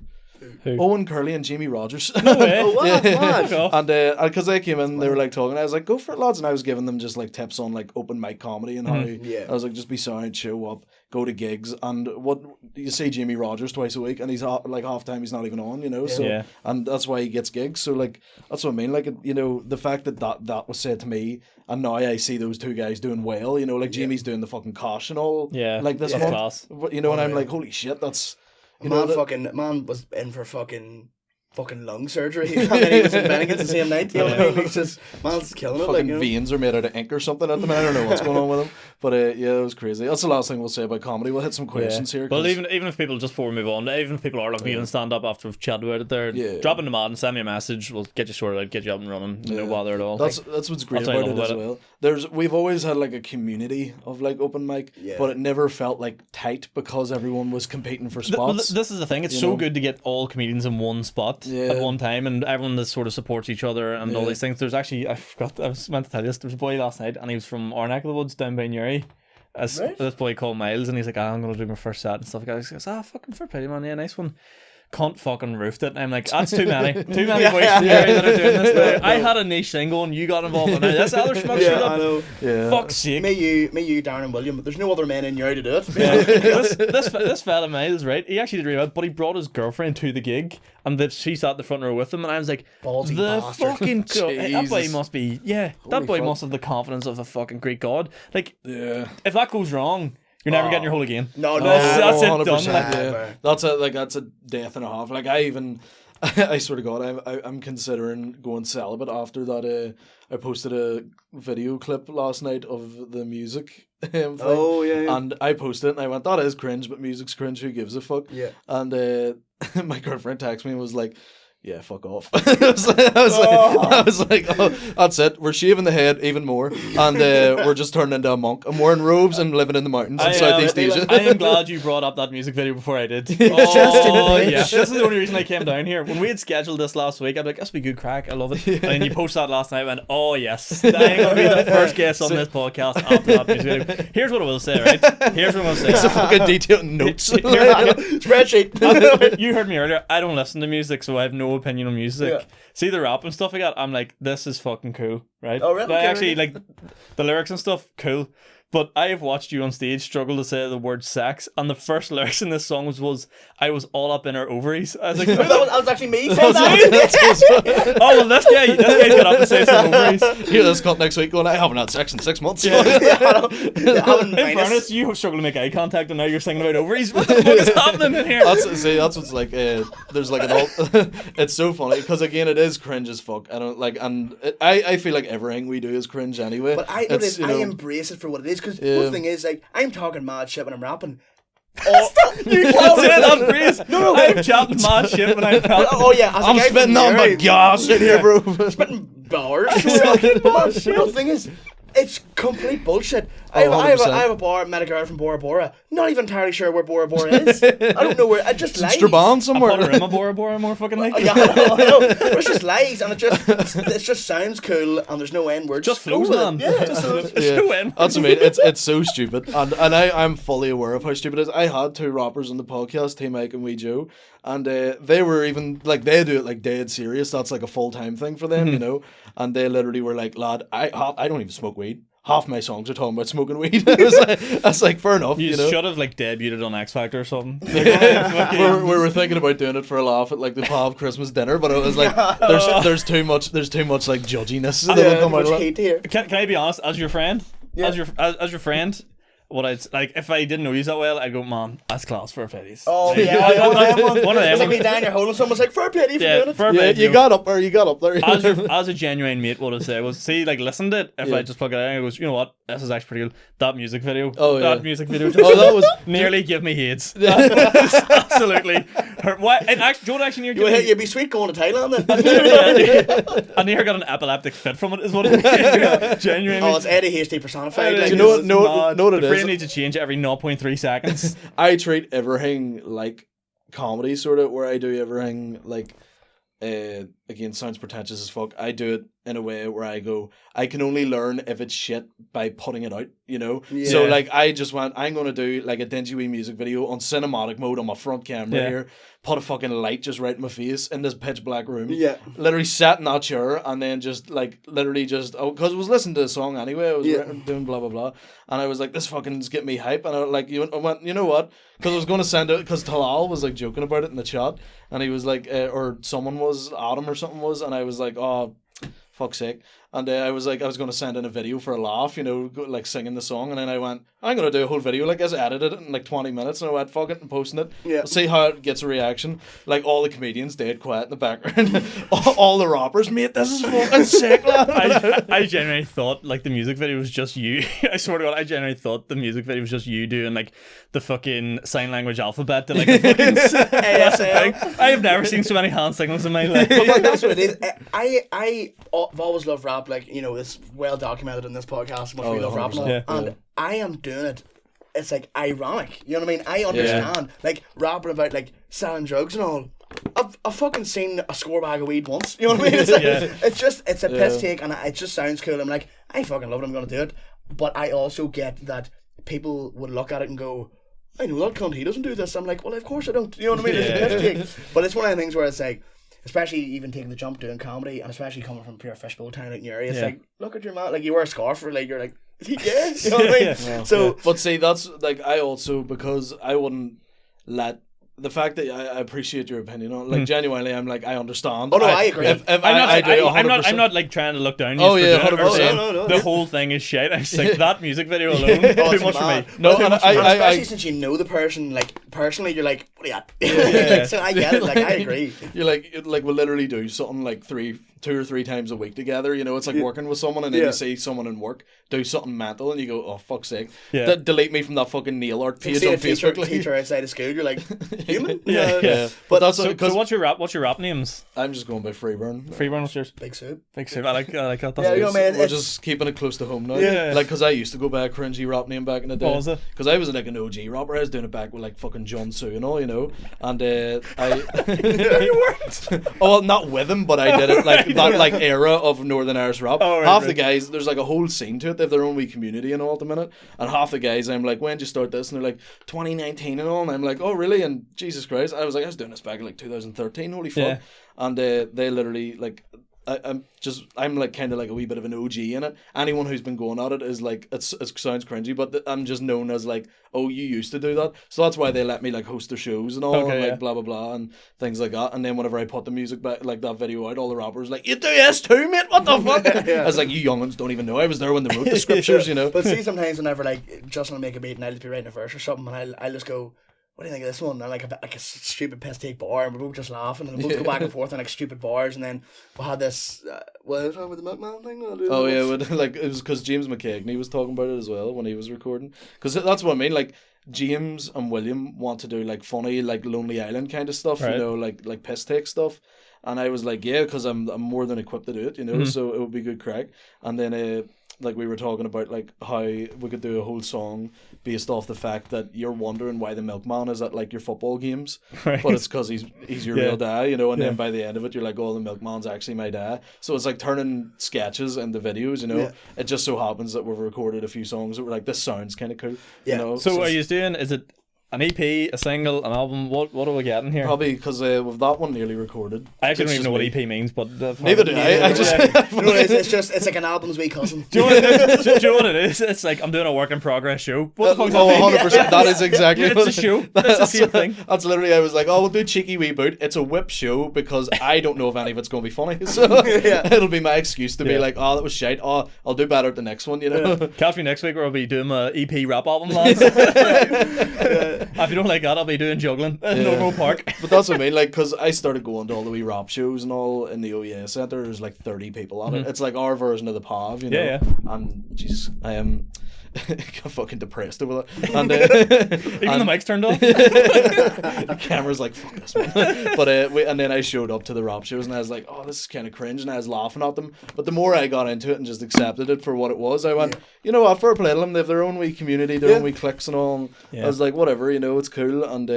Who? Owen Curley and Jamie Rogers. No way. Oh, what? And because they came in, they were like talking. I was like, go for it, lads. And I was giving them just like tips on like open mic comedy and how I was like, just be sound, show up, go to gigs. And what you see Jamie Rogers twice a week, and he's like half time he's not even on, you know. So and that's why he gets gigs. So like that's what I mean. Like, you know, the fact that was said to me, and now I see those 2 guys doing well. You know, like Jamie's doing the fucking Kosh and all. Yeah, like this month. Class. You know, and I'm like, holy shit, that's. Man was in for fucking lung surgery, and then he was in Bennigan's the same night. You know what I mean? He's just, man's killing it. Fucking like, you know? veins are made out of ink or something at the minute. I don't know what's going on with him, but yeah, it was crazy. That's the last thing we'll say about comedy. We'll hit some questions here. Well, even if people, just before we move on, even if people are looking to stand up after we've chatted about it, there, drop in the Maddens, send me a message. We'll get you sorted out, get you up and running. No bother at all. That's what's great about it as well. We've always had like a community of like open mic, but it never felt like tight because everyone was competing for spots. This is the thing. It's so good to get all comedians in one spot at one time, and everyone that sort of supports each other and all these things. There's actually, I was meant to tell you this, there was a boy last night and he was from our neck of the woods down by Newry. This boy called Miles, and he's like, I'm going to do my first set and stuff. The guy goes, fucking fair play, man, yeah, nice one. cunt fucking roofed it. And I'm like, that's too many voices in the area that are doing this now. I had a niche thing going, you got involved in it. That's other schmuck shit up. I know. Yeah. Fuck's sake. Me, you, Darren and William, but there's no other men in here to do it. This fella mate is right. He actually did really well, but he brought his girlfriend to the gig, and she sat in the front row with him, and I was like, Ballsy the bastard. fucking that boy Jesus. must be, that boy fuck. must have the confidence of a fucking Greek god. Like, Yeah. if that goes wrong, you're never getting your hole again. No, That's it, done. 100%, Like, yeah. That's a death and a half. Like I swear to God, I'm considering going celibate after that. I posted a video clip last night of the music thing. Oh, yeah. And I posted it and I went, that is cringe, but music's cringe, who gives a fuck? Yeah. And my girlfriend texted me and was like, yeah, fuck off. I was like, oh, that's it. We're shaving the head even more, and we're just turning into a monk. I'm wearing robes and living in the mountains in Southeast Asia. I am glad you brought up that music video before I did. Just in a Yeah. bitch. This is the only reason I came down here. When we had scheduled this last week, I'm like, this will be good crack. I love it. And then you posted that last night. I went, oh yes, I'm gonna be the first guest on this podcast after that music video. Here's what I will say, right? Here's what I will say. It's a fucking detailed notes. Spreadsheet. You heard me earlier. I don't listen to music, so I have no opinion on music. Yeah. See the rap and stuff like that. I'm like, this is fucking cool, right? Oh, really? Like, Okay, actually, really? like the lyrics and stuff, cool. But I have watched you on stage struggle to say the word sex, and the first lyrics in this song was I was all up in her ovaries. I was like, that was actually me saying that. oh well, this guy's got up and said some ovaries. Hear this cunt next week going, I haven't had sex in 6 months. In fairness, you have struggled to make eye contact, and now you're singing about ovaries. What the fuck is happening in here? That's what's like. There's like an it's so funny because again, it is cringe as fuck. I don't like, and I feel like everything we do is cringe anyway. But I embrace it for what it is, because one thing is, like, I'm talking mad shit when I'm rapping. You can't say that phrase. No, I'm chatting mad shit when I'm rapping. Oh yeah, as a I'm guy spitting from on my Derry, gas in here, bro. spitting bars. The thing is, it's complete bullshit. I have a bar, met a girl from Bora Bora. Not even entirely sure where Bora Bora is. I don't know where. I just lies. Strabane somewhere. I'm a Bora Bora more fucking like. Yeah, I know. But it's just lies, and it just sounds cool, and there's no N words. Just flows, man. Yeah, Just flows. there's no end. That's amazing. It's so stupid, and I'm fully aware of how stupid it is. I had 2 rappers on the podcast, T Mike and Wee Joe, and they were even like, they do it like dead serious. That's like a full-time thing for them, you know. And they literally were like, lad, I don't even smoke weed. Half my songs are talking about smoking weed. I was like, fair enough. You know? should have like debuted on X Factor or something. We were thinking about doing it for a laugh at like the Pav Christmas dinner, but it was like there's too much like judginess that will come out of it. Here. Can I be honest? As your friend, as your friend, what I'd like if I didn't know you that well, I'd go, man, that's class for a petties. Oh like, yeah, one of them. It's like me down your hole and someone's like, fair play for doing it. fair Yeah, play, you got up there. as a genuine mate, what I'd say was, see, like, listen to it. If I just plug it in, it goes, you know what, this is actually pretty good. That music video. That music video. Just that was nearly give me AIDS. Absolutely. What? Don't actually near. You'd be sweet going to Thailand then. I nearly got an epileptic fit from it. Is what it is. Genuinely. Oh, it's ADHD personified. Do you know what? Know what it the is? brain needs to change every 0.3 seconds. I treat everything like comedy, sort of, where I do everything like. Again, sounds pretentious as fuck. I do it in a way where I go, I can only learn if it's shit by putting it out, you know? Yeah. So like I just went, I'm gonna do like a dingy wee music video on cinematic mode on my front camera here, put a fucking light just right in my face in this pitch black room. Yeah. Literally sat in that chair and then just like literally just because I was listening to the song anyway, I was doing blah blah blah, and I was like, this fucking's getting me hype, and I went, you know what? Because I was gonna send it, because Talal was like joking about it in the chat, and he was like, or someone was, Adam or something was, and I was like, oh, fuck's sake. And I was like, I was going to send in a video for a laugh, you know, like singing the song. And then I went, I'm going to do a whole video. Like, I just edited it in like 20 minutes. And I went, fuck it, and posting it. Yeah. See how it gets a reaction. Like, all the comedians dead quiet in the background. all the rappers, mate, this is fucking sick, lad. I genuinely thought like the music video was just you. I swear to God, I genuinely thought the music video was just you doing like the fucking sign language alphabet to like the fucking ASL. I have never seen so many hand signals in my life. But that's what it is. I've always loved rap, like, you know, it's well documented in this podcast, much we love rap and all. Yeah. And I am doing it, it's like ironic, you know what I mean? I understand, like, rapping about like selling drugs and all. I've fucking seen a score bag of weed once, you know what I mean? It's like, it's a piss take, and it just sounds cool. I'm like, I fucking love it, I'm gonna do it. But I also get that people would look at it and go, I know that cunt, he doesn't do this. I'm like, well, of course I don't. You know what I mean? It's but it's one of the things where it's like, especially even taking the jump doing comedy, and especially coming from pure fishbowl town like Newry, it's like, look at your man, like you wear a scarf, or like you're like, is he gay? You know what I mean? So, but see, that's like I also, because I wouldn't let. The fact that I appreciate your opinion on it, like genuinely, I'm like, I understand. Oh no, I agree. I'm not like trying to look down. Oh yeah, 100%. No, the whole thing is shit. I just like that music video alone too much for me. No, and especially since you know the person, like personally, you're like, what are you at? Like, so I get it. Like I agree. You're like we'll literally do something like 2 or 3 times a week together. You know, it's like working with someone, and then you see someone in work do something mental, and you go, oh fuck's sake, delete me from that fucking nail art page on Facebook. Teacher outside of school, you're like, human. But that's so what's your rap names? I'm just going by Freeburn. Freeburn, what's yours? Big Soup. Big Soup. I like that. Yeah, you know, man, we're just keeping it close to home now. Yeah. Like, because I used to go by a cringy rap name back in the day. What was it? Because I was like an OG rapper. I was doing it back with like fucking John Sue and all, you know. And I. You weren't. Oh, well, not with him, but I did it like that like era of Northern Irish rap. Oh, right, half the guys, there's like a whole scene to it. They have their own wee community and all at the minute. And half the guys, I'm like, when did you start this? And they're like, 2019 and all. And I'm like, oh really? And Jesus Christ, I was like, I was doing this back in like 2013. Holy fuck! Yeah. And they literally like. I'm like kind of like a wee bit of an OG in it. Anyone who's been going at it is like, it sounds cringy, but I'm just known as like, oh, you used to do that. So that's why they let me like host their shows and all, and like blah blah blah and things like that. And then whenever I put the music back, like that video out, all the rappers like, you do this too, mate, what the fuck? I was like, you young'uns don't even know I was there when they wrote the scriptures, you know. But see, sometimes whenever like just want to make a beat and I'll just be writing a verse or something, and I'll just go, what do you think of this one? And like a stupid piss take bar, and we're both just laughing, and we'll both go back and forth on like stupid bars, and then we had this what was it with the milkman thing? Oh yeah, like it was because James McAleavey was talking about it as well when he was recording, because that's what I mean. Like James and William want to do like funny, like Lonely Island kind of stuff, right. You know, like piss take stuff, and I was like, yeah, because I'm more than equipped to do it, you know, so it would be good crack. And then like we were talking about like how we could do a whole song based off the fact that you're wondering why the milkman is at like your football games, right. But it's because he's your real dad, you know, and then by the end of it you're like, oh, the milkman's actually my dad. So it's like turning sketches into videos, you know. Yeah. It just so happens that we've recorded a few songs that were like, this sounds kind of cool, you know. So are you doing, is it an EP, a single, an album? What are we getting here? Probably because with that one nearly recorded. I actually don't even know what EP means, but neither do I. I just it's like an album's wee cousin. Do you know what it is? It's like I'm doing a work in progress show. What the fuck? 100%. That is exactly. It's a show. That's the same thing. That's literally. I was like, oh, we'll do cheeky wee boot. It's a whip show because I don't know if any of it's going to be funny, so it'll be my excuse to be like, oh, that was shite. Oh, I'll do better at the next one, you know. Catch me next week where I'll be doing my EP rap album, lads. If you don't like that, I'll be doing juggling in Normal Park. But that's what I mean, like, because I started going to all the wee rap shows and all in the OES Centre. There's like 30 people on it. It's like our version of the PAV, you know. Yeah. And jeez, I am fucking depressed over that. And even the mic's turned off. The camera's like, fuck this one. But and then I showed up to the rap shows and I was like, oh, this is kind of cringe, and I was laughing at them. But the more I got into it and just accepted it for what it was, I went, you know what, fair play to them. They have their own wee community, their own wee cliques and all. I was like, whatever, you know, it's cool. And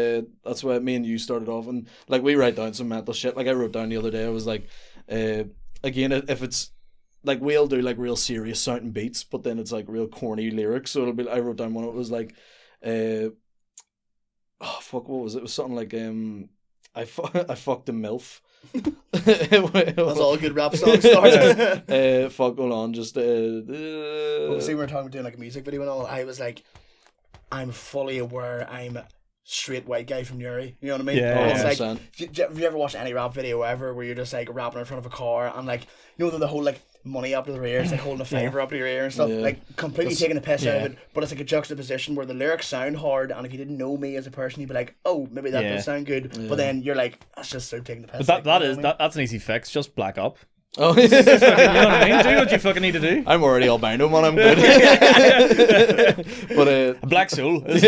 that's why me and you started off, and like we write down some mental shit. Like I wrote down the other day, I was like, again, if it's like, we'll do like real serious sounding beats, but then it's like real corny lyrics. So it'll be, I wrote down one, it was like, what was it? It was something like, I fucked a MILF. That's all good rap songs start. Fuck, hold on, just well, see, we were talking about doing like a music video and all. I was like, I'm fully aware I'm a straight white guy from Newry. You know what I mean? Yeah, it's like, have you ever watched any rap video ever where you're just like rapping in front of a car and like, you know, the whole like money up to their ears, like holding a fiver up to your ear and stuff, like completely taking the piss out of it. But it's like a juxtaposition where the lyrics sound hard, and if you didn't know me as a person, you'd be like, oh, maybe that does sound good. But then you're like, that's just so taking the piss. But that's an easy fix. Just black up. Oh, you know what I mean? Do what you fucking need to do. I'm already albino, man. I'm good. But a black soul. But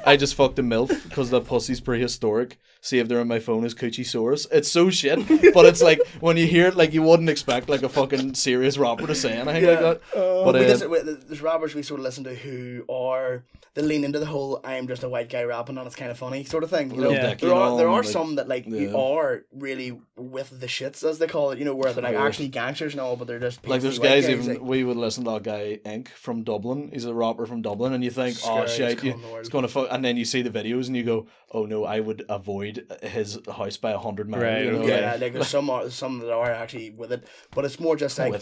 I just fucked a MILF because that pussy's prehistoric. saved there on my phone as Coochie Source. It's so shit, but it's like when you hear it, like you wouldn't expect like a fucking serious rapper to say anything like that. But there's rappers we sort of listen to who are they lean into the whole "I am just a white guy rapping and it's kind of funny" sort of thing. You know, there are some that like you are really with the shits as they call it. You know, where they're like actually gangsters and all, but they're just like there's guys even like, we would listen to that guy Ink from Dublin. He's a rapper from Dublin, and you think, oh shit, it's gonna fuck, and then you see the videos and you go, oh no, I would avoid his house by 100 miles. Right. You know? Yeah, like there's some that are actually with it, but it's more just like.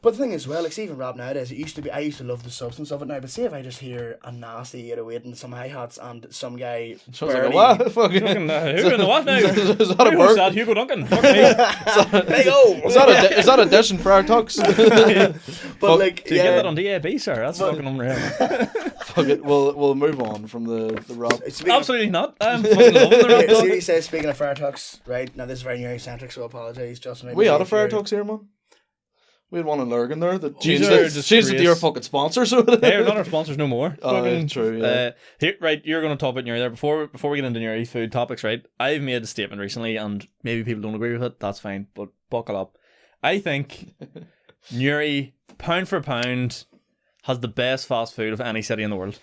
But the thing is, well, like, see, even rap nowadays, I used to love the substance of it now, but see if I just hear a nasty 808 and some hi-hats and some guy barely... Like, what? Fucking... Who in the what now? Is that a word? That Hugo Duncan. Fuck me. Is that a dish for our talks? But like... Do you get that on DAB, sir? That's fucking unreal. Fuck it, we'll move on from the rap. Absolutely not. I'm fucking loving the rap talk. He says, speaking of Fire Talks, right, now this is very Newry-centric, so I apologise, Justin. We had a Fire Talks here, man. We had one in Lurgan there that changed it to your fucking sponsors. Hey, we're not our sponsors no more. Oh, true, yeah. Here, right, you're going to talk about Newry there. Before we get into Newry food topics, right, I've made a statement recently, and maybe people don't agree with it, that's fine, but buckle up. I think Newry, pound for pound, has the best fast food of any city in the world.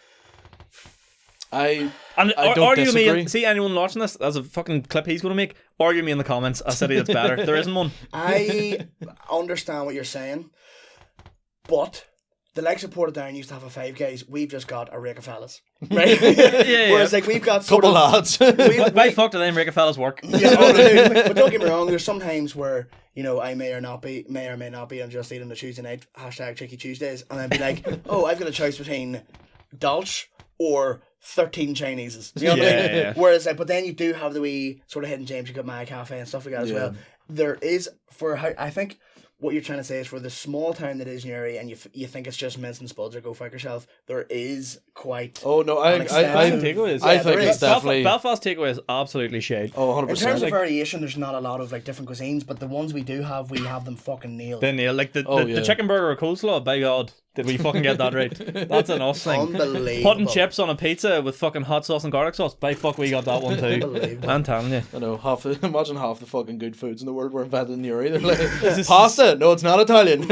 I don't disagree. Me, see anyone watching this as a fucking clip he's going to make, argue me in the comments a city that's better. There isn't one. I understand what you're saying, but the likes of Portadown used to have a Five Guys. We've just got a rake of fellas, right? Whereas like we've got couple lads. Why fuck do them rake of fellas work? Yeah, but don't get me wrong. There's sometimes where I may or may not be on Just Eating the Tuesday night #Cheeky Tuesdays, and then be like, oh, I've got a choice between Dolch or 13 Chineses. You know what I mean? Yeah. Whereas, like, but then you do have the wee sort of hidden gems. You got My Cafe and stuff like that as well. There is, I think what you're trying to say is for the small town that is Newry, and you think it's just mince and spuds or go fuck yourself, there is quite. Oh no, I think takeaways. I think it's definitely Belfast takeaway is absolutely shade. Oh, 100%. In terms of variation, there's not a lot of like different cuisines, but the ones we do have, we have them fucking nailed. They nail like the chicken burger or coleslaw. By God, did we fucking get that right? That's an us thing. Unbelievable. Putting chips on a pizza with fucking hot sauce and garlic sauce. By fuck, we got that one too. Unbelievable. I'm telling you. I know imagine half the fucking good foods in the world were invented in Newry. They're like pasta. No, it's not Italian.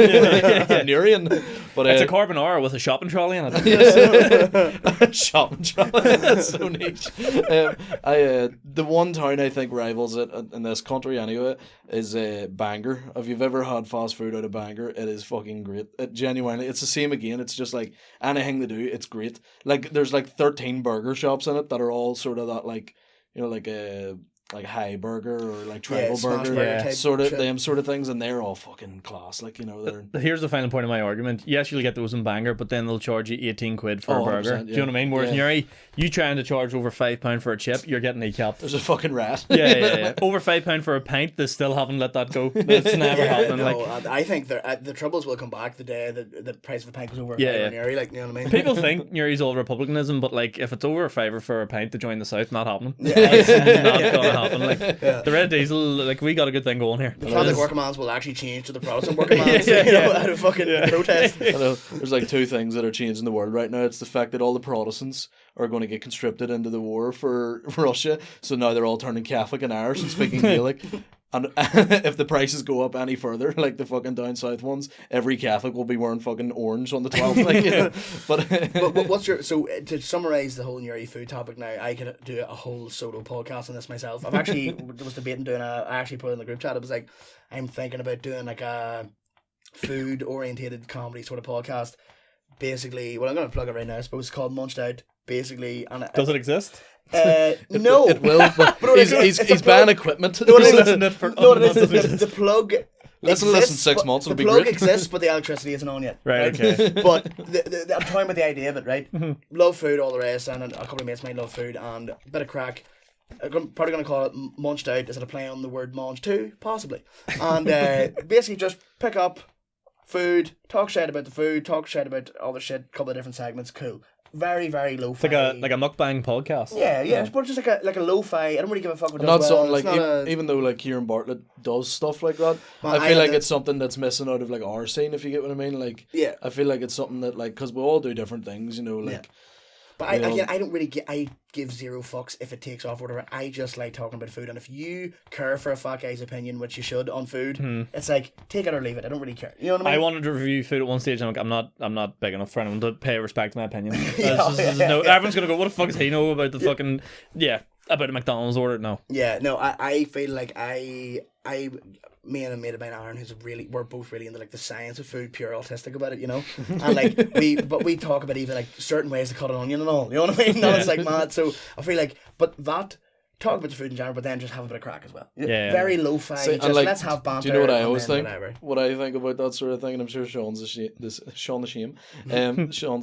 Newrian. But it's a carbonara with a shopping trolley in it. Shopping trolley. That's so niche. The one town I think rivals it in this country anyway is Bangor. If you've ever had fast food out of Bangor, it is fucking great. Genuinely, it's the same again. It's just like anything they do, it's great. Like there's like 13 burger shops in it that are all sort of that like like a High Burger or like Tribal Burger, sort of them sort of things, and they're all fucking class. Like they're. Here's the final point of my argument. Yes, you'll get those in Bangor, but then they'll charge you 18 quid for a burger. Do you know what I mean? Whereas Newry, you trying to charge over £5 for a chip, you're getting kneecapped. There's a fucking rat. Yeah. Over £5 for a pint, they still haven't let that go. It's never happening. No, I think the troubles will come back the day the price of a pint goes over a fiver in Newry. Like, you know what I mean? People think Newry's all republicanism, but like if it's over a fiver for a pint to join the South, not happening. Yeah. It's not gonna happen. Like. The Red Diesel, like we got a good thing going here. The Catholic working mans will actually change to the Protestant working mans, out of fucking protest. I know. There's like two things that are changing the world right now. It's the fact that all the Protestants are going to get conscripted into the war for Russia, so now they're all turning Catholic and Irish and speaking Gaelic. And if the prices go up any further, like the fucking down south ones, every Catholic will be wearing fucking orange on the 12th. Like, But what's your... So, to summarise the whole Newry food topic now, I could do a whole solo podcast on this myself. I've actually... was debating doing I actually put it in the group chat. It was like, I'm thinking about doing like a food-orientated comedy sort of podcast. Basically, well, I'm going to plug it right now. I suppose it's called Munched Out. Basically... And does it exist? No, it will. But he's buying equipment. No, the plug. Listen, 6 months. It'll be great. The plug exists, but the electricity isn't on yet. Right. Okay. But I'm talking about the idea of it, right? Love food, all the rest, and a couple of mates might love food, and a bit of crack. I'm probably going to call it Munched Out. Is it a play on the word mange too? Possibly. And basically just pick up food, talk shit about the food, talk shit about all the shit, couple of different segments. Cool. Very, very low-fi. It's like a mukbang podcast. Yeah. But just like a lo-fi. I don't really give a fuck what not something like even though like Kieran Bartlett does stuff like that. Man, I feel like it's something that's missing out of like our scene. If you get what I mean, like I feel like it's something that like because we all do different things, like. But I don't really I give zero fucks if it takes off or whatever. I just like talking about food, and if you care for a fat guy's opinion, which you should on food, it's like take it or leave it. I don't really care. You know what I mean? I wanted to review food at one stage, and I'm not big enough for anyone to pay respect to my opinion. Everyone's gonna go, what the fuck does he know about the fucking about a McDonald's order? No. Yeah, no. I feel like me and a mate of mine, Aaron, we're both really into like the science of food, pure autistic about it, you know. And like we talk about even like certain ways to cut an onion and all. You know what I mean? It's like mad. So I feel like, but that talk about the food in general, but then just have a bit of crack as well. Yeah. Very lo-fi. Just like, let's have banter. Do you know what I always think? Whatever. What I think about that sort of thing, and I'm sure Sean's the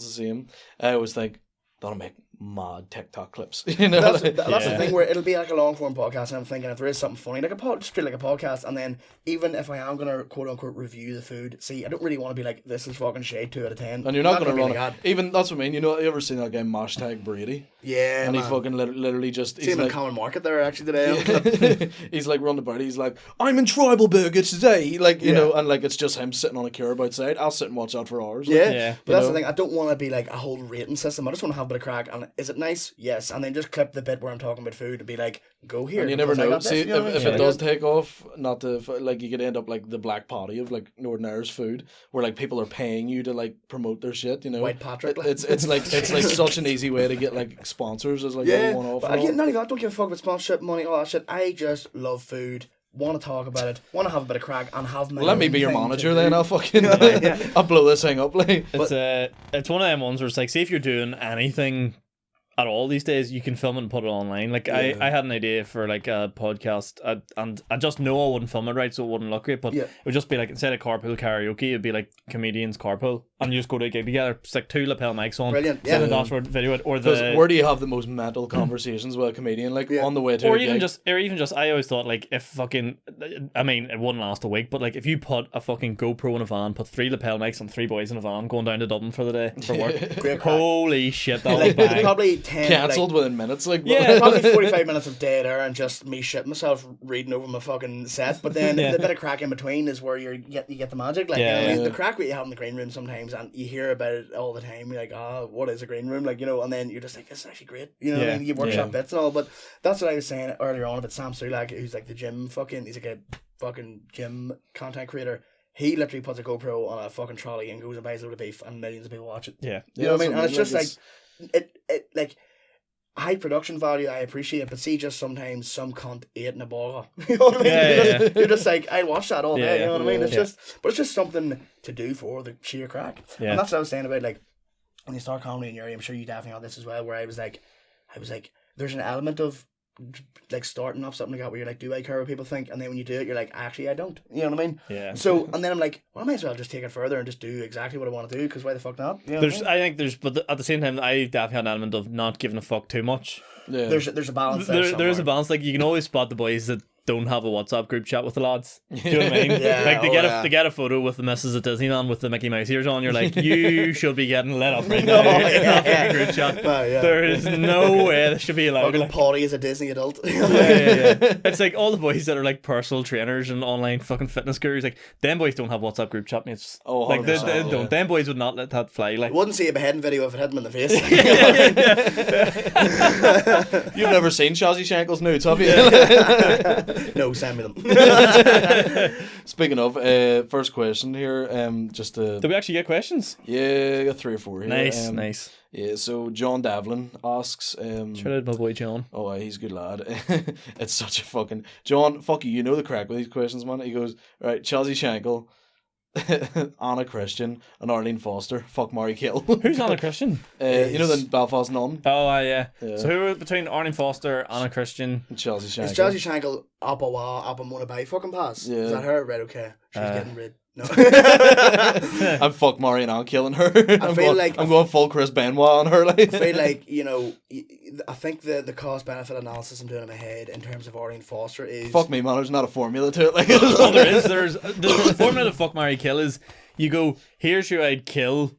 same. I always think that'll make mad TikTok clips. You know, that's the thing where it'll be like a long form podcast, and I'm thinking if there is something funny, like just treat it like a podcast, and then even if I am gonna quote unquote review the food, I don't really want to be like, this is fucking shade 2 out of 10, and you're not gonna run it. Even that's what I mean. You know, you ever seen that guy #Brady? Yeah, and man. He fucking literally just seen him in Common Market there actually today. He's like running about. He's like, I'm in Tribal Burger today, like you know, and like it's just him sitting on a curb outside. I'll sit and watch that for hours. But that's the thing. I don't want to be like a whole rating system. I just want to have a bit of crack. And is it nice? Yes. And then just clip the bit where I'm talking about food and be like, go here. And you never know. See, if it does take off, not to like, you could end up like the Black Potty of like Northern Irish food, where like people are paying you to like promote their shit. You know, White Patrick. It's like such an easy way to get like sponsors as like one off. But again, not even I don't give a fuck about sponsorship money, all that shit. I just love food. Want to talk about it, want to have a bit of crack, and have my. Let me be your manager then. I'll fucking I'll blow this thing up. Like it's one of them ones where it's like, see if you're doing anything at all these days, you can film it and put it online. Like I had an idea for like a podcast, and I just know I wouldn't film it right, so it wouldn't look great. But it would just be like, instead of carpool karaoke, it'd be like comedians carpool, and you just go to a gig together, stick 2 lapel mics on, brilliant, send a dashboard video it, or where do you have the most mental conversations with a comedian, like on the way to, or even just I always thought like, if fucking, I mean, it wouldn't last a week, but like if you put a fucking GoPro in a van, put 3 lapel mics and 3 boys in a van going down to Dublin for the day for work, holy shit, that would bang. Probably 10 cancelled within minutes, like probably 45 minutes of dead air and just me shitting myself reading over my fucking set. But then the bit of crack in between is where you get the magic, like you know what I mean? The crack what you have in the green room sometimes, and you hear about it all the time. You're like, what is a green room, like, you know? And then you're just like, this is actually great, you know what I mean? You workshop bits and all. But that's what I was saying earlier on about Sam Sulak, who's like the gym he's like a fucking gym content creator. He literally puts a GoPro on a fucking trolley and goes and buys a load of beef, and millions of people watch it. You know what I mean? And it's just like it like high production value, I appreciate, but see, just sometimes some cunt ate in a burger. You know what I mean? You're just like, I watch that all day. You know what I mean? It's just something to do for the sheer crack. And that's what I was saying about, like, when you start comedy in your area, I'm sure you definitely had this as well, where I was like, there's an element of like starting off something like that where you're like, do I care what people think? And then when you do it, you're like, actually I don't. You know what I mean? Yeah. So, and then I'm like, well, I might as well just take it further and just do exactly what I want to do, because why the fuck not? You know I think there's, but at the same time, I definitely had an element of not giving a fuck too much. Yeah. There's a balance there is a balance. Like, you can always spot the boys that don't have a WhatsApp group chat with the lads. Do you know what I mean? Like they get a photo with the missus at Disneyland with the Mickey Mouse ears on. You're like, you should be getting lit up right now. Not group chat. There is no way this should be allowed. Like, Paulie is a Disney adult. It's like all the boys that are like personal trainers and online fucking fitness gurus. Like, them boys don't have WhatsApp group chat mates. Oh, like they don't. Them boys would not let that fly. Like, wouldn't see a beheading video if it hit him in the face. You've never seen Shazzy Shankle's nudes, have you? No, send me them. Speaking of, first question here, just did we actually get questions? Yeah, I got 3 or 4 here. Nice. Yeah, so John Davlin asks, shout out my boy John. Oh, he's a good lad. It's such a fucking John. Fuck you know the crack with these questions, man. He goes, right, Chelsea Shankle, Anna Christian, and Arlene Foster. Fuck, marry, kill. Who's Anna Christian? You know the Belfast nun. Oh, yeah. So who between Arlene Foster, Anna Christian, and Chelsea Shankle? Is Chelsea Shankle up a Mona Bay fucking pass? Yeah. Is that her? Right, okay. She's getting rid. No. I'm fuck Mari and I'm killing her. I'm going full Chris Benoit on her. Like. I feel like, you know, I think the cost benefit analysis I'm doing in my head in terms of Arlene Foster is, fuck me, man. There's not a formula to it. Like, there's the formula to fuck Mary kill is, you go, here's who I'd kill,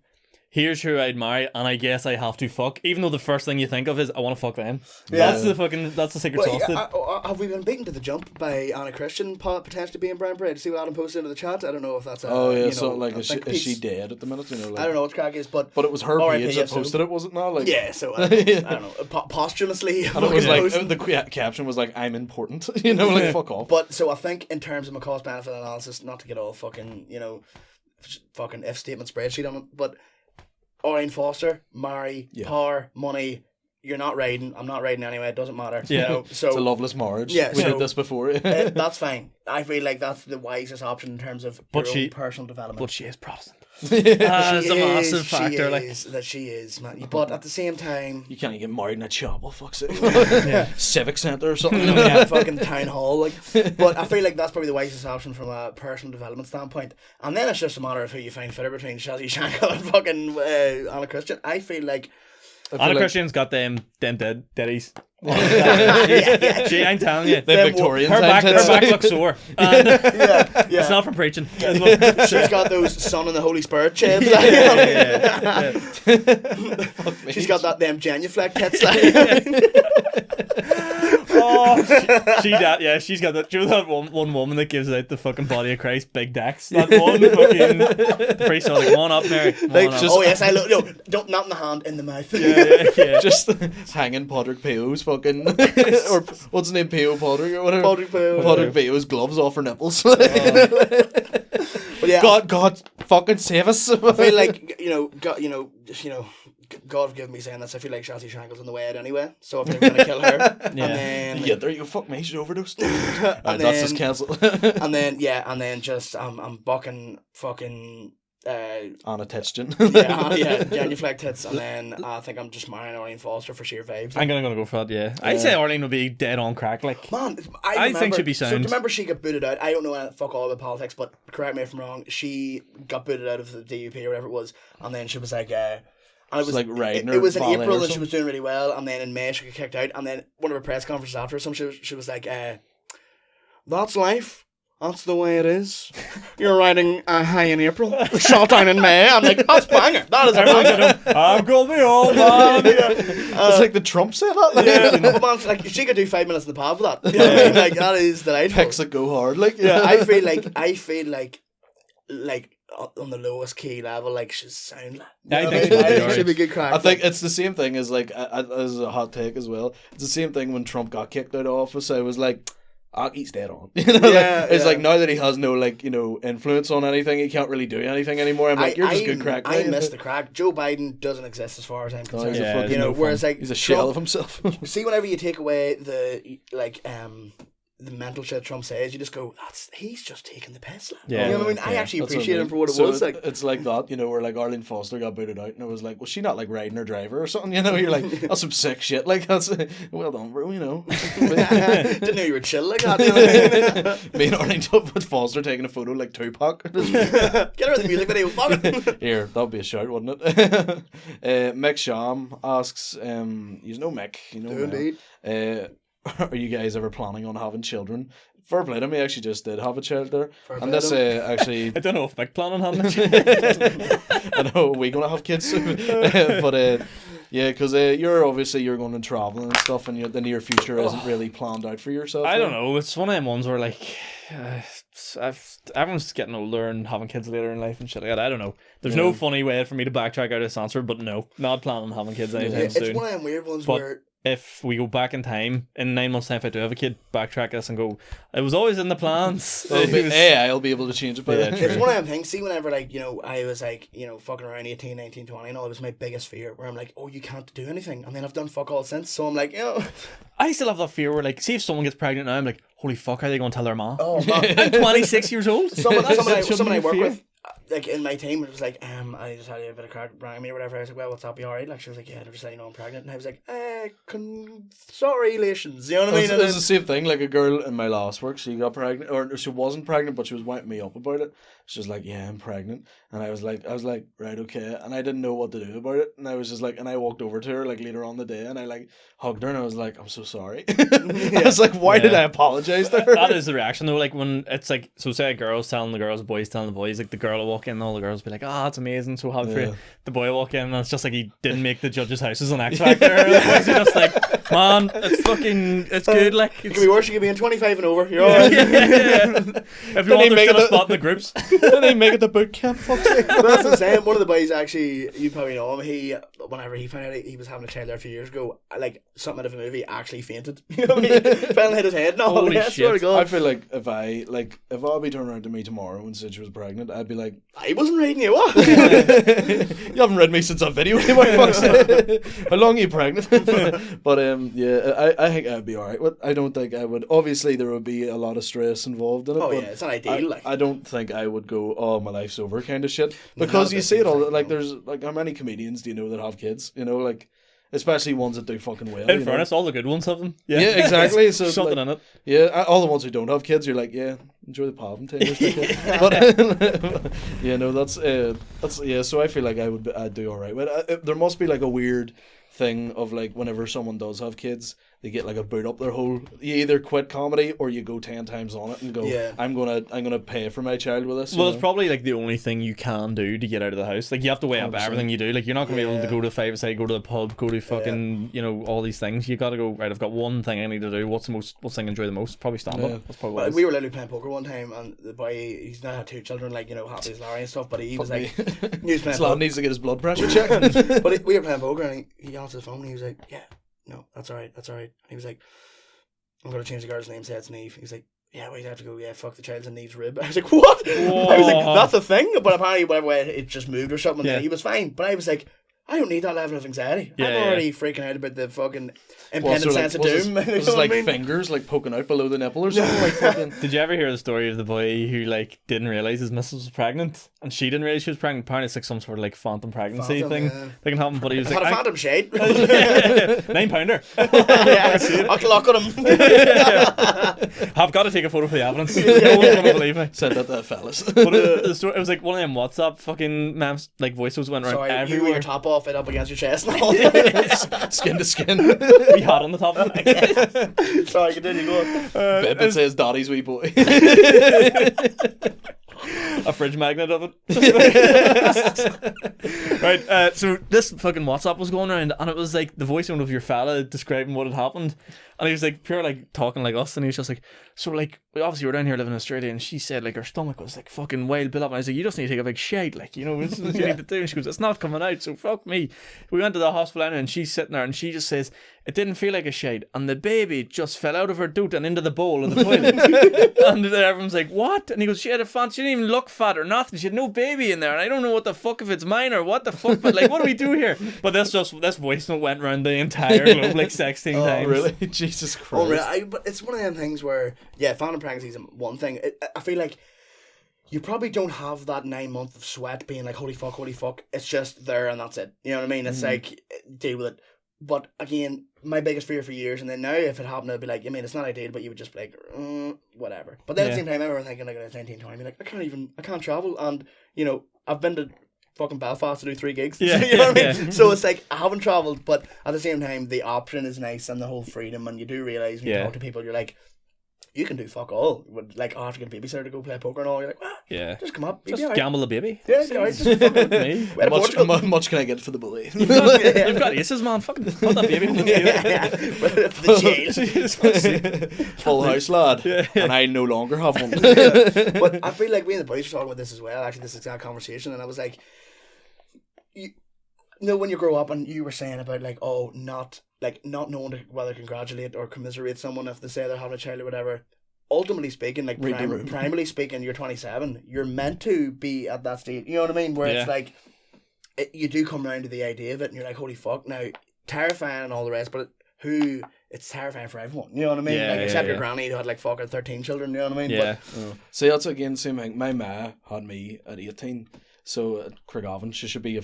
here's who I'd marry, and I guess I have to fuck, even though the first thing you think of is I want to fuck them. That's the secret sauce. Have we been beaten to the jump by Anna Christian potentially being brown bread? See what Adam posted into the chat? I don't know if that's is she dead at the minute? I don't know what the crack is, but it was her page that posted it, was it not? Like, yeah, so I don't know. Posthumously, and it was like the caption was like, "I'm important," like fuck off. But so I think in terms of my cost benefit analysis, not to get all fucking fucking if statement spreadsheet on it, but Orien Foster, marry, power, money. You're not riding. I'm not riding anyway. It doesn't matter. Yeah. So it's a loveless marriage. Yeah, we did this before. That's fine. I feel like that's the wisest option in terms of your own personal development. But she is Protestant. It's a massive factor. She is, man. But at the same time, you can't even get married in a chapel. Fuck's sake. Civic centre or something. Fucking town hall. But I feel like that's probably the wisest option from a personal development standpoint. And then it's just a matter of who you find fitter between Shazzy Shangle and fucking Anna Christian. I feel like Anna Christian's got them daddies. She ain't telling you. The Victorian her back looks sore. It's not from preaching. She's got those Son and the Holy Spirit chains. She's got that them genuflect tits. She's got that. Do you know that one woman that gives out the fucking body of Christ big decks? That one fucking priest was like, "One up, Mary." Yes, I look. No, don't not in the hand, in the mouth. Yeah. Just hanging Podrick Peo's fucking or what's his name, Peo Podrick or whatever. Podrick Peo's gloves off her nipples. God, fucking save us. I feel like God forgive me saying this, I feel like Shazzy Shangle's in the way out anyway. So if they're gonna kill her, and then there you go, fuck me, she's overdosed. That's just cancelled. and then just I'm bucking fucking Anna Titchin. genuflect tits, and then I think I'm just marrying Orien Foster for sheer vibes. I'm gonna go for that. Yeah, I'd say Orien would be dead on crack. Like, man, I think she'd be sound. So remember, she got booted out. I don't know fuck all about politics, but correct me if I'm wrong. She got booted out of the DUP or whatever it was, and then she was like, and it was like riding it was in April and she was doing really well, and then in May she got kicked out, and then one of her press conferences after she was like, "That's life. That's the way it is. You're riding high in April, shot down in May." I'm like, that's banger. That is a banger. I'm gonna be old, man. It's like the Trump said that. Man, like she could do 5 minutes in the pub for that. You know what I mean? Like that is delightful. Picks that go hard. Like I feel like on the lowest key level, like she's sound. I think she'd be good crack. I think it's the same thing as like as a hot take as well. It's the same thing when Trump got kicked out of office. I was like, he's dead on. It's like now that he has no influence on anything, he can't really do anything anymore. I'm like, you're just good crack. I miss the crack. Joe Biden doesn't exist as far as I'm concerned. Whereas like he's a shell of himself. See, whenever you take away the mental shit Trump says, you just go, he's just taking the piss. Yeah. You know what I mean? I actually appreciate him for what it was. Like, it's like that, where like Arlene Foster got booted out, and it was like, was she not like riding her driver or something? You're like, that's some sick shit. Like, that's well done, bro. Didn't know you were chill like that. Me and Arlene with Foster taking a photo like Tupac. Get her in the music video. Here, that'd be a shout, wouldn't it? Mick Sham asks, you know Mick, indeed. Are you guys ever planning on having children? Fair play to me, actually just did have a child there. And this actually... I don't know if Mick planning on having a child. I know, we're going to have kids soon. But yeah, because you're going to travel and stuff, and the near future isn't really planned out for yourself. I don't know, it's one of them ones where like... everyone's getting older and having kids later in life and shit like that. I don't know. There's no funny way for me to backtrack out of this answer, but no, not planning on having kids anytime soon. It's one of them weird ones where... If we go back in time, in 9 months' time, if I do have a kid, backtrack this and go, it was always in the plans. I'll be able to change it. It's one of them things. See, whenever I was fucking around 18, 19, 20 and all, it was my biggest fear where I'm like, oh, you can't do anything. And then I've done fuck all since. So I'm like, I still have that fear where, like, see if someone gets pregnant now, I'm like, holy fuck, how are they going to tell their mom? Oh, man. I'm 26 years old. Someone I work with, like in my team, it was like, I just had a bit of crack around me or whatever. I was like, well, what's up, you alright? Like, she was like, yeah, they're just letting you know I'm pregnant. And I was like, congratulations. You know what I mean? It was the same thing. Like a girl in my last work, she got pregnant, or she wasn't pregnant, but she was winding me up about it. She was like, yeah, I'm pregnant. And I was like, right, okay. And I didn't know what to do about it. And I was just like, and I walked over to her like later on the day, and I like hugged her, and I was like, I'm so sorry. I was like, why did I apologize to her? That is the reaction though. Like when it's like, so say a girl's telling the girls, boys telling the boys, like the girl will walk walk in and all the girls be like, "Ah, that's amazing, so happy for you." The boy walk in and it's just like he didn't make the judges' houses on X Factor. He's just like, man, it's good. Like it could be worse. You could be in 25 and over. You're all right. If you want to get a spot in the groups, then he make it the boot camp. That's the same. One of the boys actually, you probably know him. Whenever he found out he was having a child there a few years ago, like something out of a movie, actually fainted. You know what I mean? Fell and hit his head. No, holy shit! I feel like if Abby turned around to me tomorrow and said she was pregnant, I'd be like, I wasn't reading you. What? You haven't read me since that video game. How long are you pregnant? But I think I'd be alright. I don't think I would. Obviously, there would be a lot of stress involved in it. Oh yeah, it's not ideal. I don't think I would go, oh, my life's over kind of shit, because you see it all. Like there's like, how many comedians do you know that have kids? You know, like. Especially ones that do fucking well. In fairness, all the good ones have them. Yeah, exactly. So something in it. Yeah, all the ones who don't have kids, you're like, yeah, enjoy the pub and take But yeah, no, that's yeah. So I feel like I'd do all right. But there must be like a weird thing of like whenever someone does have kids, they get like a boot up their whole. You either quit comedy or you go 10 times on it and go, I'm gonna pay for my child with this. Well, it's probably like the only thing you can do to get out of the house. Like you have to weigh up everything you do. Like you're not gonna be able to go to 5 say go to the pub, go to fucking all these things. You gotta go, right, I've got one thing I need to do. What's thing I enjoy the most? Probably stand up. That's probably we were literally playing poker one time, and the boy, he's now had 2 children, like, you know, happy as Larry and stuff, but he was like, he was playing poker. Needs to get his blood pressure checked. But we were playing poker and he answered the phone and he was like, yeah, no, that's alright. He was like, I'm going to change the girl's name, say it's Neve. He's like, yeah, we'd have to go, yeah, fuck the child's in Neve's rib. I was like, what? Whoa. I was like, that's a thing? But apparently, whatever way, it just moved or something. Yeah. He was fine. But I was like, I don't need that level of anxiety. I'm already freaking out about the fucking impending sense of doom. Was it like fingers like poking out below the nipple or something? Like fucking... Did you ever hear the story of the boy who like didn't realise his missus was pregnant and she didn't realise she was pregnant? Apparently it's like some sort of like phantom pregnancy thing that can happen. But he was like, a phantom shade. £9. I'll clock on him. I've got to take a photo for the evidence. No one's gonna believe me. Said that to fellas. But the story, it was like one of them WhatsApp fucking memes, like voices went around everywhere. You with your top off, it up against your chest now. Skin to skin. We had on the top of it. Sorry, continue, go on. It says Daddy's wee boy. A fridge magnet of it. Right, so this fucking WhatsApp was going around and it was like the voice of your fella describing what had happened, and he was like pure like talking like us, and he was just like, so like obviously we're down here living in Australia, and she said like her stomach was like fucking wild built up, and I was like, you just need to take a big shite, like, you know, this is what you need to do. And she goes, it's not coming out, so fuck me. We went to the hospital anyway, and she's sitting there and she just says it didn't feel like a shite, and the baby just fell out of her doot and into the bowl of the toilet. And everyone's like, what? And he goes, she had a fat, she didn't even look fat or nothing, she had no baby in there, and I don't know what the fuck if it's mine or what the fuck, but like, what do we do here? But this voice note went around the entire globe like 16 times. Really? Jesus Christ. Oh, really? But it's one of them things where, yeah, phantom pregnancy is one thing. I feel like you probably don't have that 9 months of sweat being like, holy fuck. It's just there and that's it. You know what I mean? It's like, deal with it. But again, my biggest fear for years, and then now if it happened, I'd be like, I mean, it's not ideal, but you would just be like, whatever. But then at the same time, I remember thinking like when I was 19, 20, like, I can't travel, and you know, I've been to fucking Belfast to do 3 gigs. You know what I mean? So it's like, I haven't travelled, but at the same time, the option is nice and the whole freedom, and you do realise when you talk to people, you're like, you can do fuck all. With like, I have to get a babysitter to go play poker and all. You're like, just come up. Just gamble the baby. Yeah, yeah, right. Just fuck with me. Much can I get for the bully? You've got aces, man. Fucking put that baby on the jail. Full house, lad. And I no longer have one. But I feel like we and the boys were talking about this as well, actually, this exact conversation, and I was like, you know, when you grow up and you were saying about like, not knowing whether to congratulate or commiserate someone if they say they're having a child or whatever. Ultimately speaking, like primarily speaking, you're 27. You're meant to be at that stage. You know what I mean? Where it's like, you do come around to the idea of it, and you're like, holy fuck! Now, terrifying and all the rest, but it's terrifying for everyone. You know what I mean? Except your granny who had like fucking 13 children. You know what I mean? Yeah. See, that's again same thing. My ma had me at 18. So at Craigavon, she should be you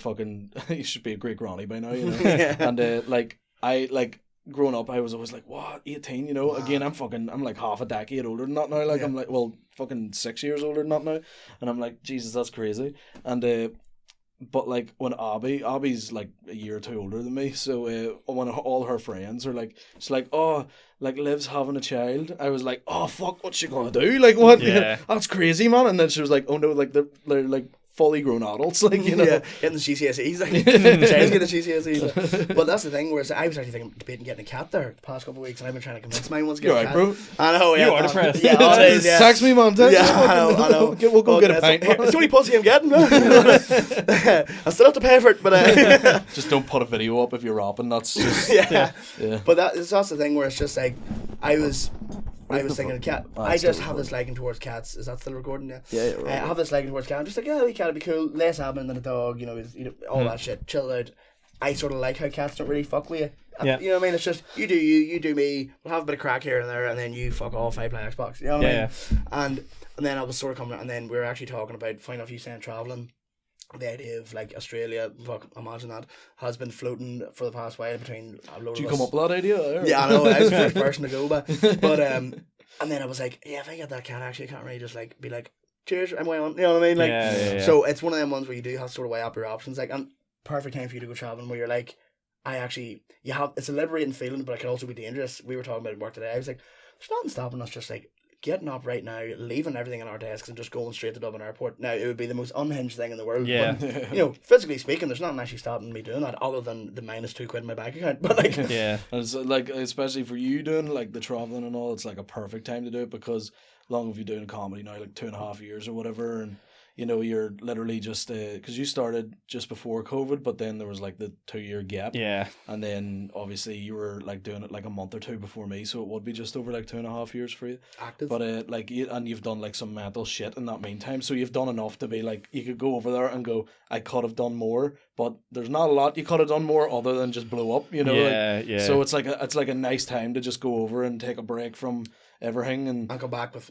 should be a great granny by now, you know. And I growing up, I was always like, what, 18, you know? Wow. Again, I'm like half a decade older than that now. Like I'm like, well, fucking 6 years older than that now. And I'm like, Jesus, that's crazy. And but like when Abby's like a year or 2 older than me, so when all her friends are like, she's like, oh, like Liv's having a child. I was like, oh fuck, what's she gonna do? Like what? That's crazy, man. And then she was like, oh no, like they're like fully grown adults, like, you know. Yeah, getting the GCSEs, like, Jay's getting the GCSEs. But that's the thing, whereas I was actually thinking, debating getting a cat there the past couple of weeks, and I've been trying to convince mine once to get a cat. Bro. I know, yeah. You are depressed. Yeah, it is, yeah. Text me, Mum. Yeah, I know. We'll go get a pint. It's the only pussy I'm getting. I still have to pay for it, but just don't put a video up if you're rapping. That's just yeah. yeah. But that's the thing where it's just like I was thinking of cat. I just have this liking towards cats. Is that still recording? Yeah. Yeah, right. I have this liking towards cats. I'm just like, yeah, a cat would be cool. Less admin than a dog. You know, all that shit. Chill out. I sort of like how cats don't really fuck with you. Yeah. You know what I mean? It's just you do you do me. We'll have a bit of crack here and there, and then you fuck off. I play Xbox. You know what I mean? And then I was sort of coming, and then we were actually talking about finding off you saying traveling. The idea of like Australia, fuck, imagine that, has been floating for the past while between a load Did you of us. come up with that idea? Or? Yeah, I know. I was the first person to go, but and then I was like, yeah, if I get that cat, actually, I can't really just like be like, cheers, I'm way on. You know what I mean? Like, yeah. So it's one of them ones where you do have to sort of weigh up your options, like, and perfect time for you to go traveling where you're like, it's a liberating feeling, but it can also be dangerous. We were talking about it at work today. I was like, there's nothing stopping us just like getting up right now, leaving everything in our desks and just going straight to Dublin Airport. Now, it would be the most unhinged thing in the world. Yeah. But, you know, physically speaking, there's nothing actually stopping me doing that other than the minus £2 in my bank account. But like, yeah. And it's like, especially for you doing like the traveling and all, it's like a perfect time to do it because long have you doing comedy now, like 2.5 years or whatever, and you know, you're literally just because you started just before COVID, but then there was like the 2-year gap. Yeah. And then obviously you were like doing it like a month or two before me, so it would be just over like 2.5 years for you. active. But and you've done like some mental shit in that meantime, so you've done enough to be like you could go over there and go, I could have done more, but there's not a lot you could have done more other than just blow up, you know. Yeah. So it's like a nice time to just go over and take a break from everything and I'll come back with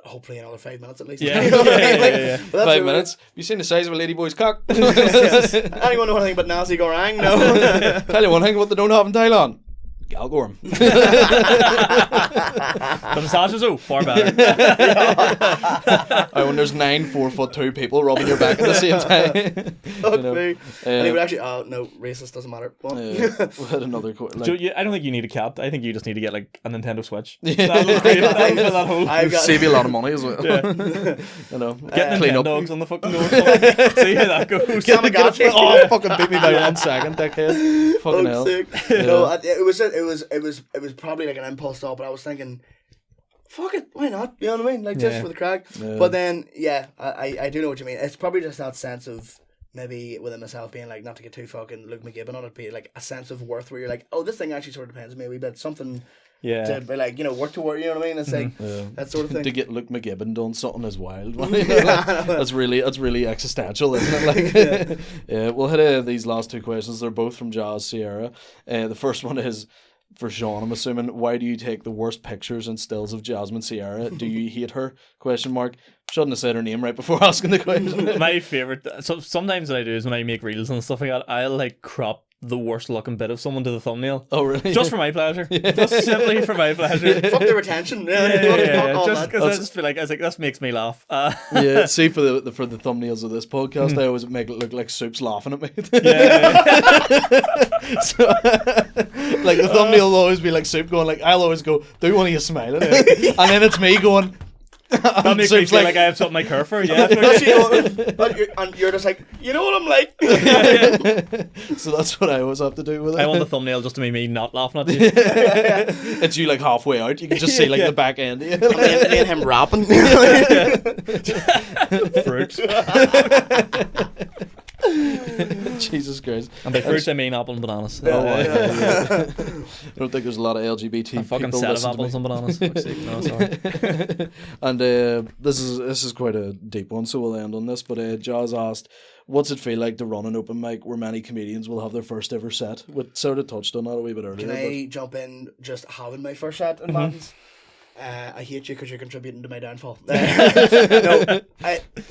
hopefully another 5 minutes at least. Yeah. You know what I mean? Like, Yeah. but that's 5 it. minutes. You seen the size of a ladyboy's cock? Anyone know anything about Nazi Gorang? No. Tell you one thing what they don't have in Thailand. Galgorm. The massages, far better. When there's 9 4'2" people rubbing your back at the same time. Fuck me. And he would Uh, actually, no, racist doesn't matter. Well, we had another So I don't think you need a cat. I think you just need to get like a Nintendo Switch. Yeah. That'll fill that hole. I've got save you a lot of money as well. Yeah. You know, Get clean Nintendo up. dogs on the fucking door. See how that goes. Tamagotchi. Oh, fucking beat me by 1 second, dickhead. Fucking hell. sick. No, it was probably like an impulse thought, but I was thinking, fuck it, why not? You know what I mean? Like just Yeah. for the crack. Yeah. But then, yeah, I do know what you mean. It's probably just that sense of maybe within myself being like, not to get too fucking Luke McGibbon on it, be like a sense of worth where you're like, oh, this thing actually sort of depends on me a wee bit. Something Yeah. to be like, you know, work toward. You know what I mean? It's like that sort of thing. To get Luke McGibbon done something is wild. Man. Yeah, I know. That's really existential, isn't it? Like, yeah. We'll hit these last 2 questions. They're both from Jazz Sierra. The first one is for Sean, I'm assuming. Why do you take the worst pictures and stills of Jasmine Sierra? Do you hate her? Question mark. Shouldn't have said her name right before asking the question. My favorite. So sometimes what I do is when I make reels and stuff like that, I'll like crop the worst looking bit of someone to the thumbnail. Oh really? Just for my pleasure. Just simply for my pleasure. Fuck the retention. Yeah. Fuck all Just that. because I just feel like I was like, this makes me laugh. Yeah. See, for the thumbnails of this podcast, I always make it look like Soup's laughing at me. So, like the thumbnail will always be like Soup going like, I'll always go, do one of you smiling, and then it's me going. That makes me feel like I have something I care for. Yeah. And you're just like, you know what I'm like. So that's what I always have to do with it. I want the thumbnail just to be me not laughing at you. It's you like halfway out. You can just see like the back end. Me and him rapping. Fruit. Jesus Christ. And by fruits I mean apple and bananas. Yeah. I don't think there's a lot of LGBT A fucking people set of listening to apples me. and bananas. Fuck's sake, no, sorry. And this is quite a deep one, so we'll end on this. But Jaws asked, what's it feel like to run an open mic where many comedians will have their first ever set? We sort of touched on that a wee bit earlier. Can I jump in just having my first set in Maddens? I hate you because you're contributing to my downfall.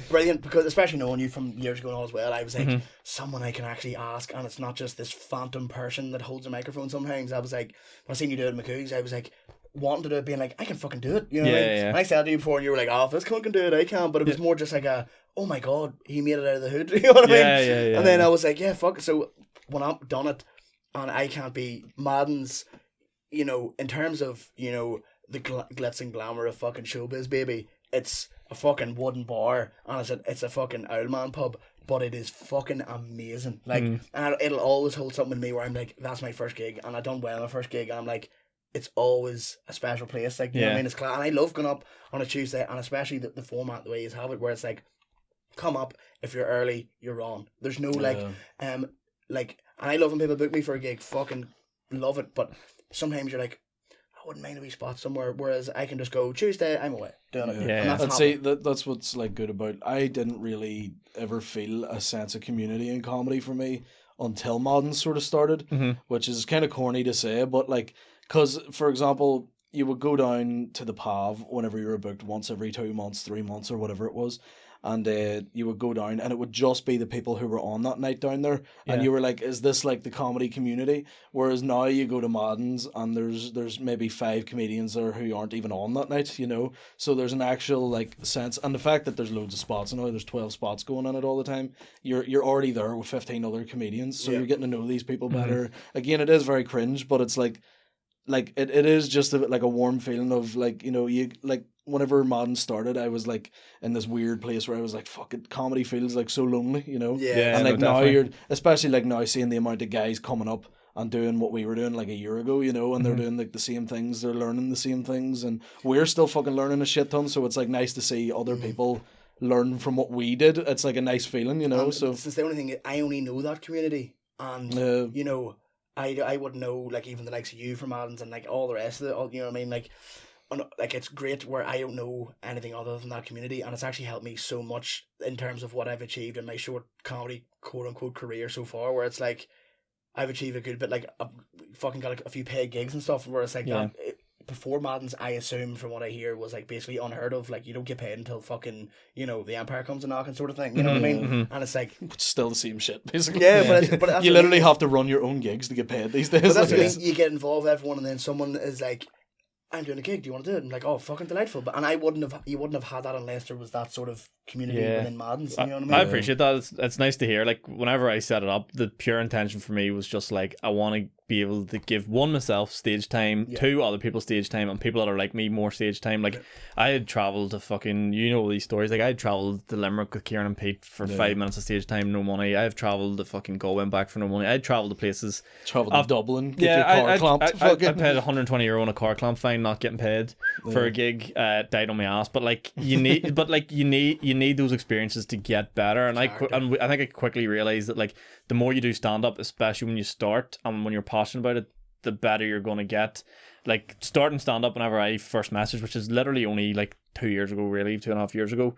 Brilliant, because especially knowing you from years ago and all as well, I was like, someone I can actually ask, and it's not just this phantom person that holds a microphone sometimes. I was like, when I seen you do it at McCoog's, I was like, wanting to do it, being like, I can fucking do it. You know what I mean? Yeah. And I said to you before, and you were like, oh, if this cunt can do it, I can. But it was more just like oh my god, he made it out of the hood. You know what I mean? Yeah. And then I was like, yeah, fuck it. So when I've done it, and I can't be Maddens, you know, in terms of, you know, the glitz and glamour of fucking showbiz, baby, it's a fucking wooden bar, and it's a fucking Owlman pub, but it is fucking amazing. Like, and it'll always hold something with me where I'm like, that's my first gig, and I done well my first gig, and I'm like, it's always a special place. Like, you know what I mean? It's class, and I love going up on a Tuesday, and especially the format, the way you have it, where it's like, come up, if you're early, you're on. There's no and I love when people book me for a gig, fucking love it, but sometimes you're like, I wouldn't mind a wee spot somewhere, whereas I can just go, Tuesday, I'm away, doing it. Yeah. I'd say that's what's like good about, I didn't really ever feel a sense of community in comedy for me until Maddens sort of started, which is kind of corny to say, but like, because, for example, you would go down to the PAV whenever you were booked once every 2 months, 3 months, or whatever it was, and you would go down and it would just be the people who were on that night down there, and you were like, is this like the comedy community? Whereas now you go to Maddens and there's maybe 5 comedians there who aren't even on that night, you know, so there's an actual like sense, and the fact that there's loads of spots now, there's 12 spots going on it all the time, you're already there with 15 other comedians, so you're getting to know these people better. Again, it is very cringe, but it's like it is just like a warm feeling of like, you know, you like, whenever Maddens started, I was like in this weird place where I was like, fuck it, comedy feels like so lonely, you know? Yeah. And like now definitely. you're, especially like now seeing the amount of guys coming up and doing what we were doing like a year ago, you know, and they're doing like the same things, they're learning the same things, and we're still fucking learning a shit ton, so it's like nice to see other people learn from what we did. It's like a nice feeling, you know? So it's the only thing, I only know that community, and you know, I wouldn't know like even the likes of you from Maddens and like all the rest of it, all, you know what I mean? Like it's great where I don't know anything other than that community, and it's actually helped me so much in terms of what I've achieved in my short comedy quote unquote career so far, where it's like I've achieved a good bit, like I've fucking got a few paid gigs and stuff, where it's like that. Before Maddens, I assume from what I hear was like basically unheard of, like you don't get paid until fucking, you know, the Empire comes a knocking sort of thing, you know what I mean? And it's like, it's still the same shit basically. But that's you literally have to run your own gigs to get paid these days. But that's what I mean, you get involved with everyone, and then someone is like, I'm doing a gig, do you want to do it? And I'm like, oh, fucking delightful. But and you wouldn't have had that unless there was that sort of community within Maddens, you know what I mean? I appreciate that. It's nice to hear. Like, whenever I set it up, the pure intention for me was just like, I want to be able to give myself stage time, 2 other people stage time, and people that are like me more stage time. Like, I had travelled to fucking, you know these stories, like I had travelled to Limerick with Kieran and Pete for 5 minutes of stage time, no money. I have travelled to fucking Galway and back for no money. I had travelled to places, travelled to Dublin, get your car clamped. I paid €120 on a car clamp fine, not getting paid for a gig, died on my ass. But like you need you need those experiences to get better, and I think I quickly realised that like the more you do stand up, especially when you start and when you're passionate about it, the better you're going to get. Like starting stand up whenever I first messaged, which is literally only like 2 years ago, really 2.5 years ago,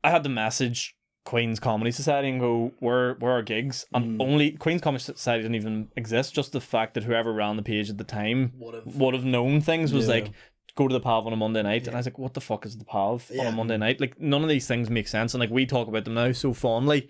I had to message Queen's Comedy Society and go, where are gigs? And only Queen's Comedy Society didn't even exist. Just the fact that whoever ran the page at the time would have known things was like, go to the PAV on a Monday night. And I was like, what the fuck is the PAV on a Monday night? Like, none of these things make sense, and like we talk about them now so fondly,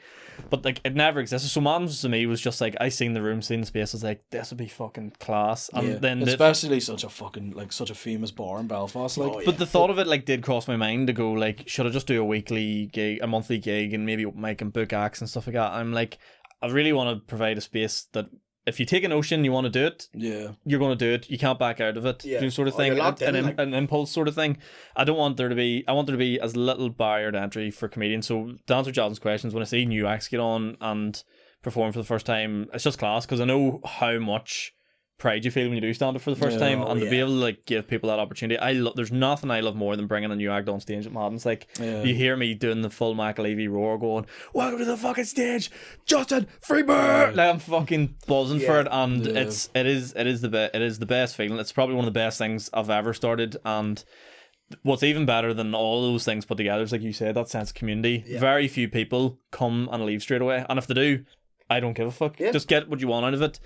but like it never existed. So Maddens to me was just like, I seen the room, seen the space, I was like, this would be fucking class. And then especially such a fucking like such a famous bar in Belfast, like but the thought of it like did cross my mind to go like, should I just do a weekly gig, a monthly gig, and maybe open mic and book acts and stuff like that? I'm like, I really want to provide a space that if you take a notion, you want to do it, you're going to do it. You can't back out of it, sort of thing. An impulse sort of thing. I want there to be as little barrier to entry for comedians. So to answer Jonathan's questions, when I see new acts get on and perform for the first time, it's just class, because I know how much pride you feel when you do stand up for the first time, and to be able to like give people that opportunity. There's nothing I love more than bringing a new act on stage at Maddens. Like you hear me doing the full McAleavey roar, going, "Welcome to the fucking stage, Justin Freebird!" Like I'm fucking buzzing for it, and it is the best feeling. It's probably one of the best things I've ever started, and what's even better than all those things put together is, like you said, that sense of community. Very few people come and leave straight away, and if they do, I don't give a fuck. Just get what you want out of it.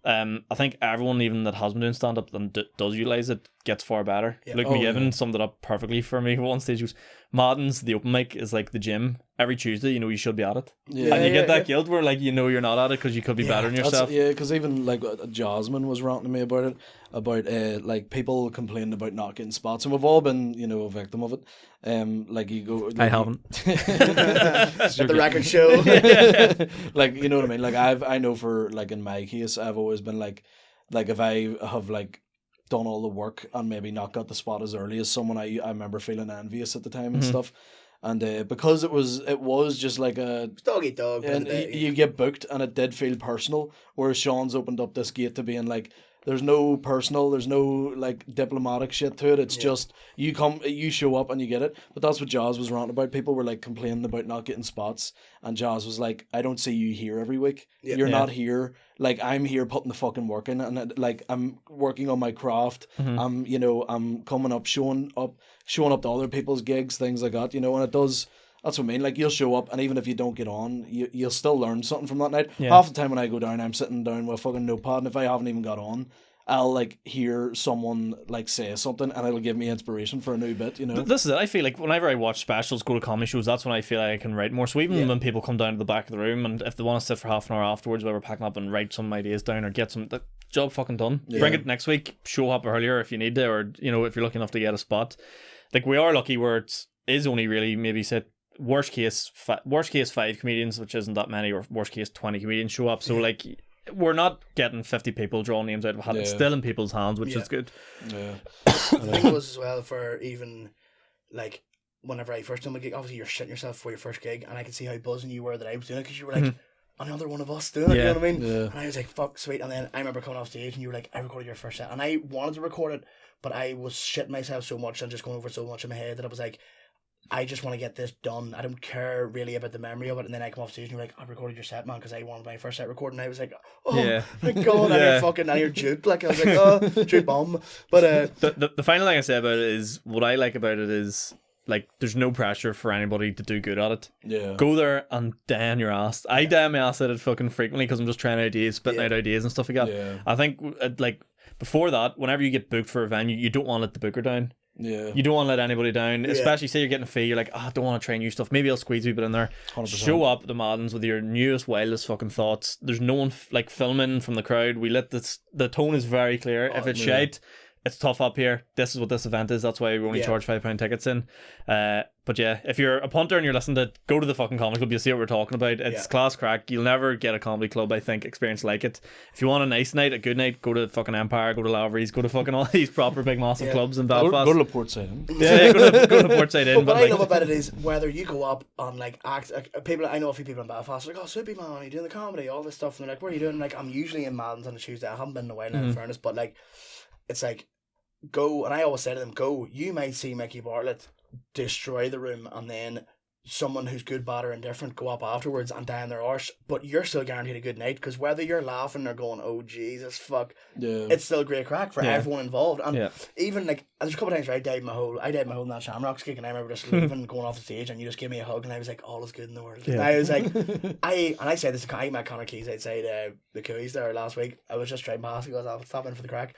I think everyone, even that has been doing stand up and does utilize it, gets far better. Luke McGibbon summed it up perfectly for me one stage. He goes, Maddens, the open mic is like the gym. Every Tuesday, you know you should be at it, and you get that guilt where like you know you're not at it because you could be better than yourself. Because even like Jasmine was ranting to me about it, about like people complaining about not getting spots, and we've all been a victim of it. Like you go, like, I haven't. At the record show. Like you know what I mean. Like I know for like in my case, I've always been like if I have like done all the work and maybe not got the spot as early as someone. I remember feeling envious at the time and stuff. And because it was just like a dog eat dog, and you get booked, and it did feel personal. Whereas Sean's opened up this gate to being like, there's no personal, there's no like diplomatic shit to it. It's just you show up and you get it. But that's what Jaws was ranting about. People were like complaining about not getting spots, and Jaws was like, I don't see you here every week. You're not here. Like, I'm here putting the fucking work in, and like I'm working on my craft. I'm coming up, showing up to other people's gigs, things like that. And it does. That's what I mean. Like, you'll show up, and even if you don't get on, you'll still learn something from that night. Half the time when I go down, I'm sitting down with a fucking notepad, and if I haven't even got on, I'll like hear someone like say something, and it'll give me inspiration for a new bit. But this is it. I feel like whenever I watch specials, go to comedy shows, that's when I feel like I can write more. So even when people come down to the back of the room, and if they want to sit for half an hour afterwards while we're packing up and write some ideas down or get some, the job fucking done. Bring it next week. Show up earlier if you need to, or if you're lucky enough to get a spot. Like, we are lucky where it is only really maybe said worst case 5 comedians, which isn't that many, or worst case 20 comedians show up. So like, we're not getting 50 people drawing names out of a hat. It's still in people's hands, which is good. The thing was as well, for even like whenever I first done my gig, obviously you're shitting yourself for your first gig, and I could see how buzzing you were that I was doing it, because you were like, another one of us doing it, you know what I mean? And I was like, fuck, sweet. And then I remember coming off stage and you were like, I recorded your first set, and I wanted to record it, but I was shitting myself so much and just going over so much in my head that I was like, I just want to get this done. I don't care really about the memory of it. And then I come off stage and you're like, I recorded your set, man, because I wanted my first set recording. And I was like, oh my god, and you're juked. Like, I was like, oh, juke bomb. But the final thing I say about it is, what I like about it is, like, there's no pressure for anybody to do good at it. Go there and damn your ass. I damn my ass at it fucking frequently, because I'm just trying ideas, spitting out ideas and stuff like that. I think like before that, whenever you get booked for a venue, you don't want to let the booker down. You don't want to let anybody down, especially say you're getting a fee. You're like, I don't want to try new stuff. Maybe I'll squeeze a bit in there. 100%. Show up at the Maddens with your newest, wildest fucking thoughts. There's no one like filming from the crowd. We let this. The tone is very clear. If it's shite, it's tough up here. This is what this event is. That's why we only charge £5 tickets in. But yeah, if you're a punter and you're listening to it, go to the fucking comedy club. You'll see what we're talking about. It's class crack. You'll never get a comedy club, I think, experience like it. If you want a nice night, a good night, go to fucking Empire, go to Lavery's, go to fucking all these proper big massive clubs in Belfast. Go to the Portside Inn. Go to Portside Inn. But what I love about it is whether you go up on like acts, people. I know a few people in Belfast are like, oh, Soupy man, are you doing the comedy, all this stuff, and they're like, what are you doing? Like, I'm usually in Maddens on a Tuesday. I haven't been in a while now, in fairness, but like, it's like, go, and I always say to them, go, you might see Mickey Bartlett destroy the room, and then someone who's good, bad, or indifferent go up afterwards and die on their arse, but you're still guaranteed a good night, because whether you're laughing or going, oh Jesus fuck, it's still great crack for everyone involved. And even like, there's a couple of times where I died my hole in that Shamrocks gig, and I remember just leaving, going off the stage, and you just gave me a hug, and I was like, all is good in the world. And I was like, I said this, I met Connor Keys outside the Coos there last week. I was just driving past, he goes, I'll stop in for the crack,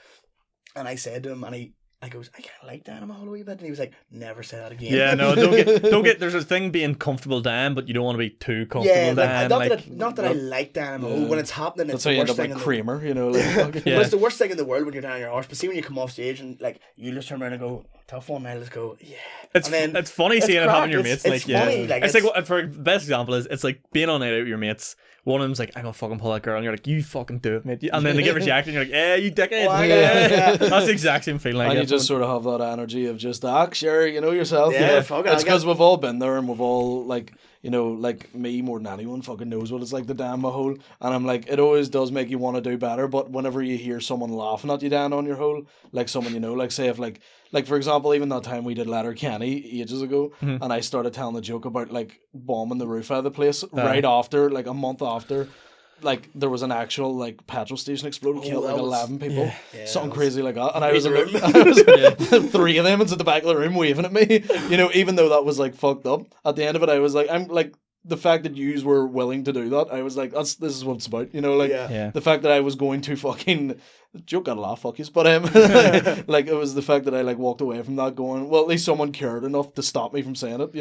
and I said to him, and I goes, I kind of like Dan a whole wee bit, and he was like, never say that again. Yeah, no, don't get. There's a thing being comfortable, Dan, but you don't want to be too comfortable, Dan. Not that I like Dan when it's happening. It's that's how you end up like Kramer, But it's the worst thing in the world when you're down on your horse. But see, when you come off stage and like you just turn around and go, tough one, now let's go. It's funny seeing it happen with your mates. It's funny. It's like, for the best example is, it's like being on a night out with your mates. One of them's like, I'm gonna fucking pull that girl, and you're like, you fucking do it, mate. And then they get rejected, and you're like, you dickhead. That's the exact same feeling. And you just sort of have that energy of just, sure, you know yourself. Fuck it. It's because we've all been there, and we've all like, like me more than anyone fucking knows what it's like to damn a hole. And I'm like, it always does make you want to do better. But whenever you hear someone laughing at you down on your hole, like someone like say if like for example, even that time we did Letterkenny ages ago, and I started telling the joke about like bombing the roof out of the place right after, like a month after, like there was an actual like petrol station exploded, killed like 11 people, something crazy like that, and I was 3 of them was at the back of the room waving at me, even though that was like fucked up. At the end of it, I was like, I'm like, the fact that yous were willing to do that, I was like, this is what it's about, the fact that I was going to fucking, the joke got a laugh, fuck yous, but like it was the fact that I like walked away from that going, well, at least someone cared enough to stop me from saying it,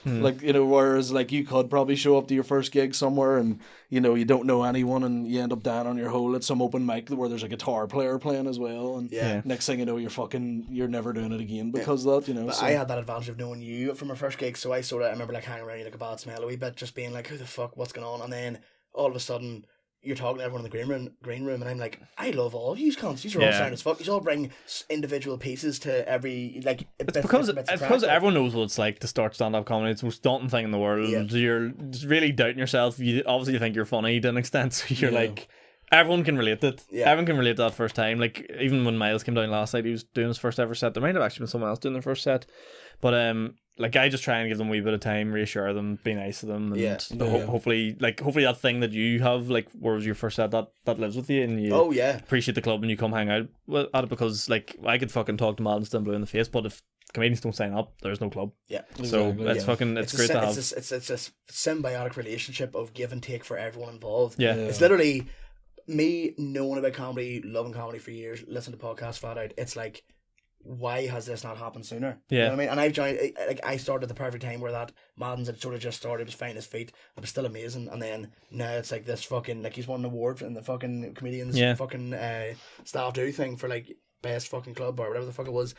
like, whereas like you could probably show up to your first gig somewhere and you don't know anyone, and you end up down on your hole at some open mic where there's a guitar player playing as well, and next thing you know, you're never doing it again because of that, But so. I had that advantage of knowing you from my first gig, so I remember like hanging around you like a bad smell a wee bit, just being like, who the fuck, what's going on, and then all of a sudden you're talking to everyone in the green room, and I'm like, I love all you cunts. These are all sound as fuck. You all bring individual pieces to every like. It's because everyone knows what it's like to start stand-up comedy. It's the most daunting thing in the world. Yeah. You're just really doubting yourself. You obviously think you're funny to an extent, so you're like. Everyone can relate to it. Yeah. Everyone can relate to that first time. Like, even when Miles came down last night, he was doing his first ever set. There might have actually been someone else doing their first set. But, like, I just try and give them a wee bit of time, reassure them, be nice to them. And hopefully that thing that you have, like, where was your first set, that lives with you. And you appreciate the club and you come hang out at it. Because, like, I could fucking talk to Maddens and blue in the face, but if comedians don't sign up, there's no club. Yeah. So it's fucking, it's great to have. It's a symbiotic relationship of give and take for everyone involved. Yeah. It's literally... Me knowing about comedy, loving comedy for years, listening to podcasts flat out, it's like, why has this not happened sooner? Yeah. You know what I mean? And I've joined, like, I started at the perfect time where that Maddens had sort of just started, was finding his feet, it was still amazing, and then now it's like this fucking, like, he's won an award in the fucking comedians fucking staff do thing for like best fucking club or whatever the fuck it was.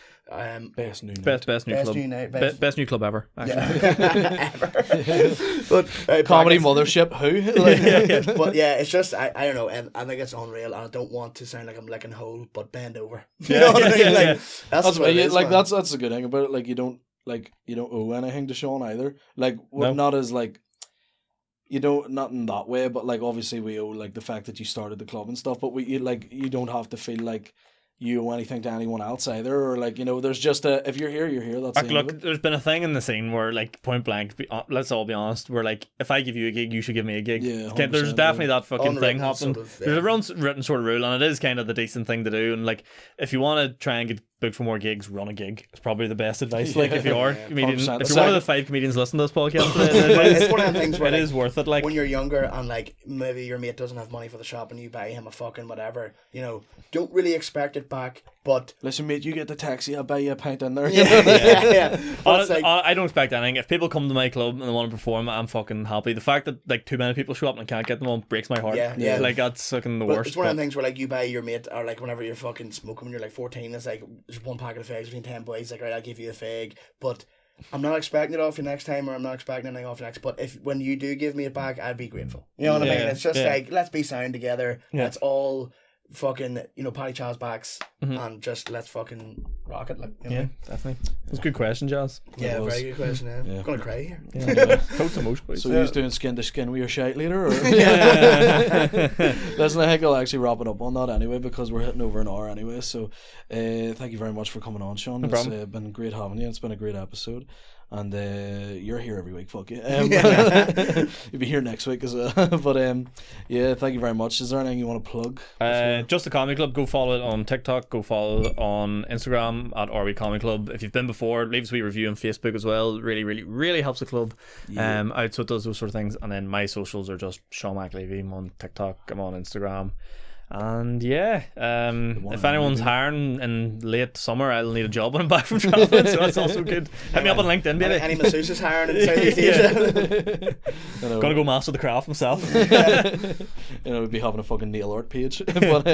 Best new club. Best new club ever. Actually. Ever. But comedy mothership. Who? But yeah, it's just I don't know, and I think it's unreal, and I don't want to sound like I'm licking whole, but bend over. You know what I mean? Like that's what it is, like man. That's the good thing about it. Like you don't owe anything to Sean either. Like we're not as like. You don't, not in that way, but like obviously we owe like the fact that you started the club and stuff, but you don't have to feel like you owe anything to anyone else either, or like, you know, there's just if you're here, you're here. That's look, there's been a thing in the scene where like point blank, let's all be honest, where like if I give you a gig, you should give me a gig. Yeah, there's definitely that fucking thing happening. There's a written sort of rule, and it is kind of the decent thing to do. And like if you want to try and get booked for more gigs, run a gig. It's probably the best advice. Like if you are a comedian, if you're one of the 5 comedians listening to this podcast today, it's one of the things where it is worth it. Like when you're younger and like maybe your mate doesn't have money for the shop and you buy him a fucking whatever, you know, don't really expect it back. But listen, mate, you get the taxi, I'll buy you a pint in there. Yeah. I don't expect anything. If people come to my club and they want to perform, I'm fucking happy. The fact that like too many people show up and I can't get them on breaks my heart. Yeah. Like that's fucking the worst. It's one of the things where like you buy your mate, or like whenever you're fucking smoking when you're like 14, it's like there's one packet of fags between 10 boys. Like, right, I'll give you a fag, but I'm not expecting it off you next time, or I'm not expecting anything off you next. But if when you do give me it back, I'd be grateful. You know what I mean? It's just like, let's be sound together. Let's all fucking, you know, patty Chaz backs and just let's fucking rock it. Like, you know? Definitely. That's a good question, Jazz. Yeah, very good question. I'm gonna cry here. Coat to most boys. So you're doing skin to skin with your shite later, or listen, I think I'll actually wrap it up on that anyway, because we're hitting over an hour anyway. So thank you very much for coming on, Sean. It's been great having you. It's been a great episode. And you're here every week, fuck you. You'll be here next week as well. But yeah, thank you very much. Is there anything you want to plug? Just the Comedy Club. Go follow it on TikTok. Go follow it on Instagram at RB Comedy Club. If you've been before, leave us a wee review on Facebook as well. Really, really, really helps the club out. So it does those sort of things. And then my socials are just Sean McAleavey. I'm on TikTok. I'm on Instagram. And if anyone's hiring in late summer, I'll need a job when I'm back from traveling, so that's also good. Hit me up on LinkedIn, baby. Any masseuses hiring in Southeast Asia? Gonna go master the craft myself. You know, we'd be having a fucking nail art page. But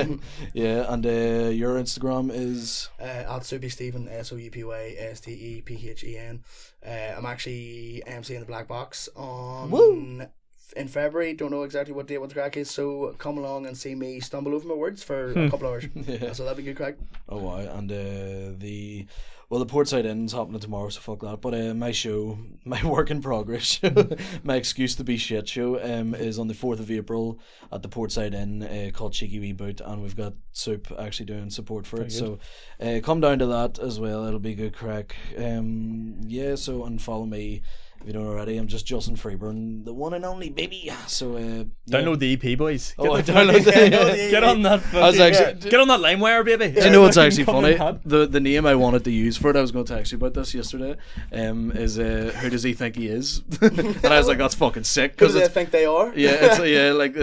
yeah, and your Instagram is at Soupy Stephen, SOUPYSTEPHEN. I'm actually MCing the Black Box on in February. Don't know exactly what the crack is, so come along and see me stumble over my words for a couple hours. So that'd be good crack. Oh wow. And the Portside Inn's happening tomorrow, so fuck that. But my show, my work in progress show, my excuse to be shit show, is on the 4th of April at the Portside Inn, called Cheeky Wee Boot, and we've got Soup actually doing support for it. So come down to that as well. It'll be good crack. So and follow me. If you don't already, I'm just Justin Freeburn, the one and only, baby. So download the EP, boys. Get on that. Get on that LimeWire, baby. Do you know what's actually funny? The name I wanted to use for it, I was going to text you about this yesterday. Is who does he think he is? And I was like, that's fucking sick. Who do they think they are? Yeah, it's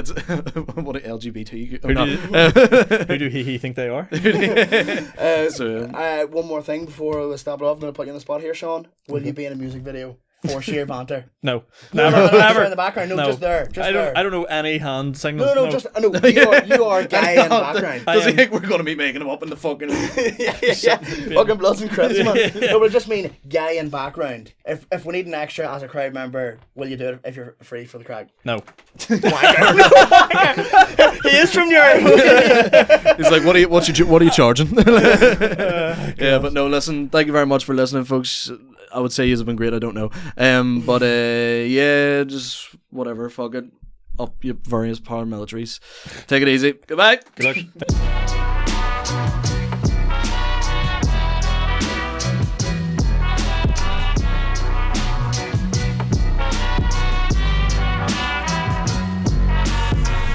what LGBT. Who do he think they are? One more thing before we stop it off, I'm going to put you on the spot here, Sean. Will you be in a music video for sheer banter. No, No, never, no, never in the background. No, No. just there. Just I don't. there. I don't know any hand signals. No, just no. You are a guy in the background. Does he think we're going to be making him up in the fucking... yeah. Fucking Bloods and Crips, man. No, but it just mean guy in background. If we need an extra as a crowd member, will you do it if you're free for the crowd? No. He is from your. He's like, what are you charging? Yeah, but no, listen, thank you very much for listening, folks. I would say you've been great, I don't know. But yeah, just whatever, fuck it. Up your various paramilitaries. Take it easy. Goodbye. Good luck.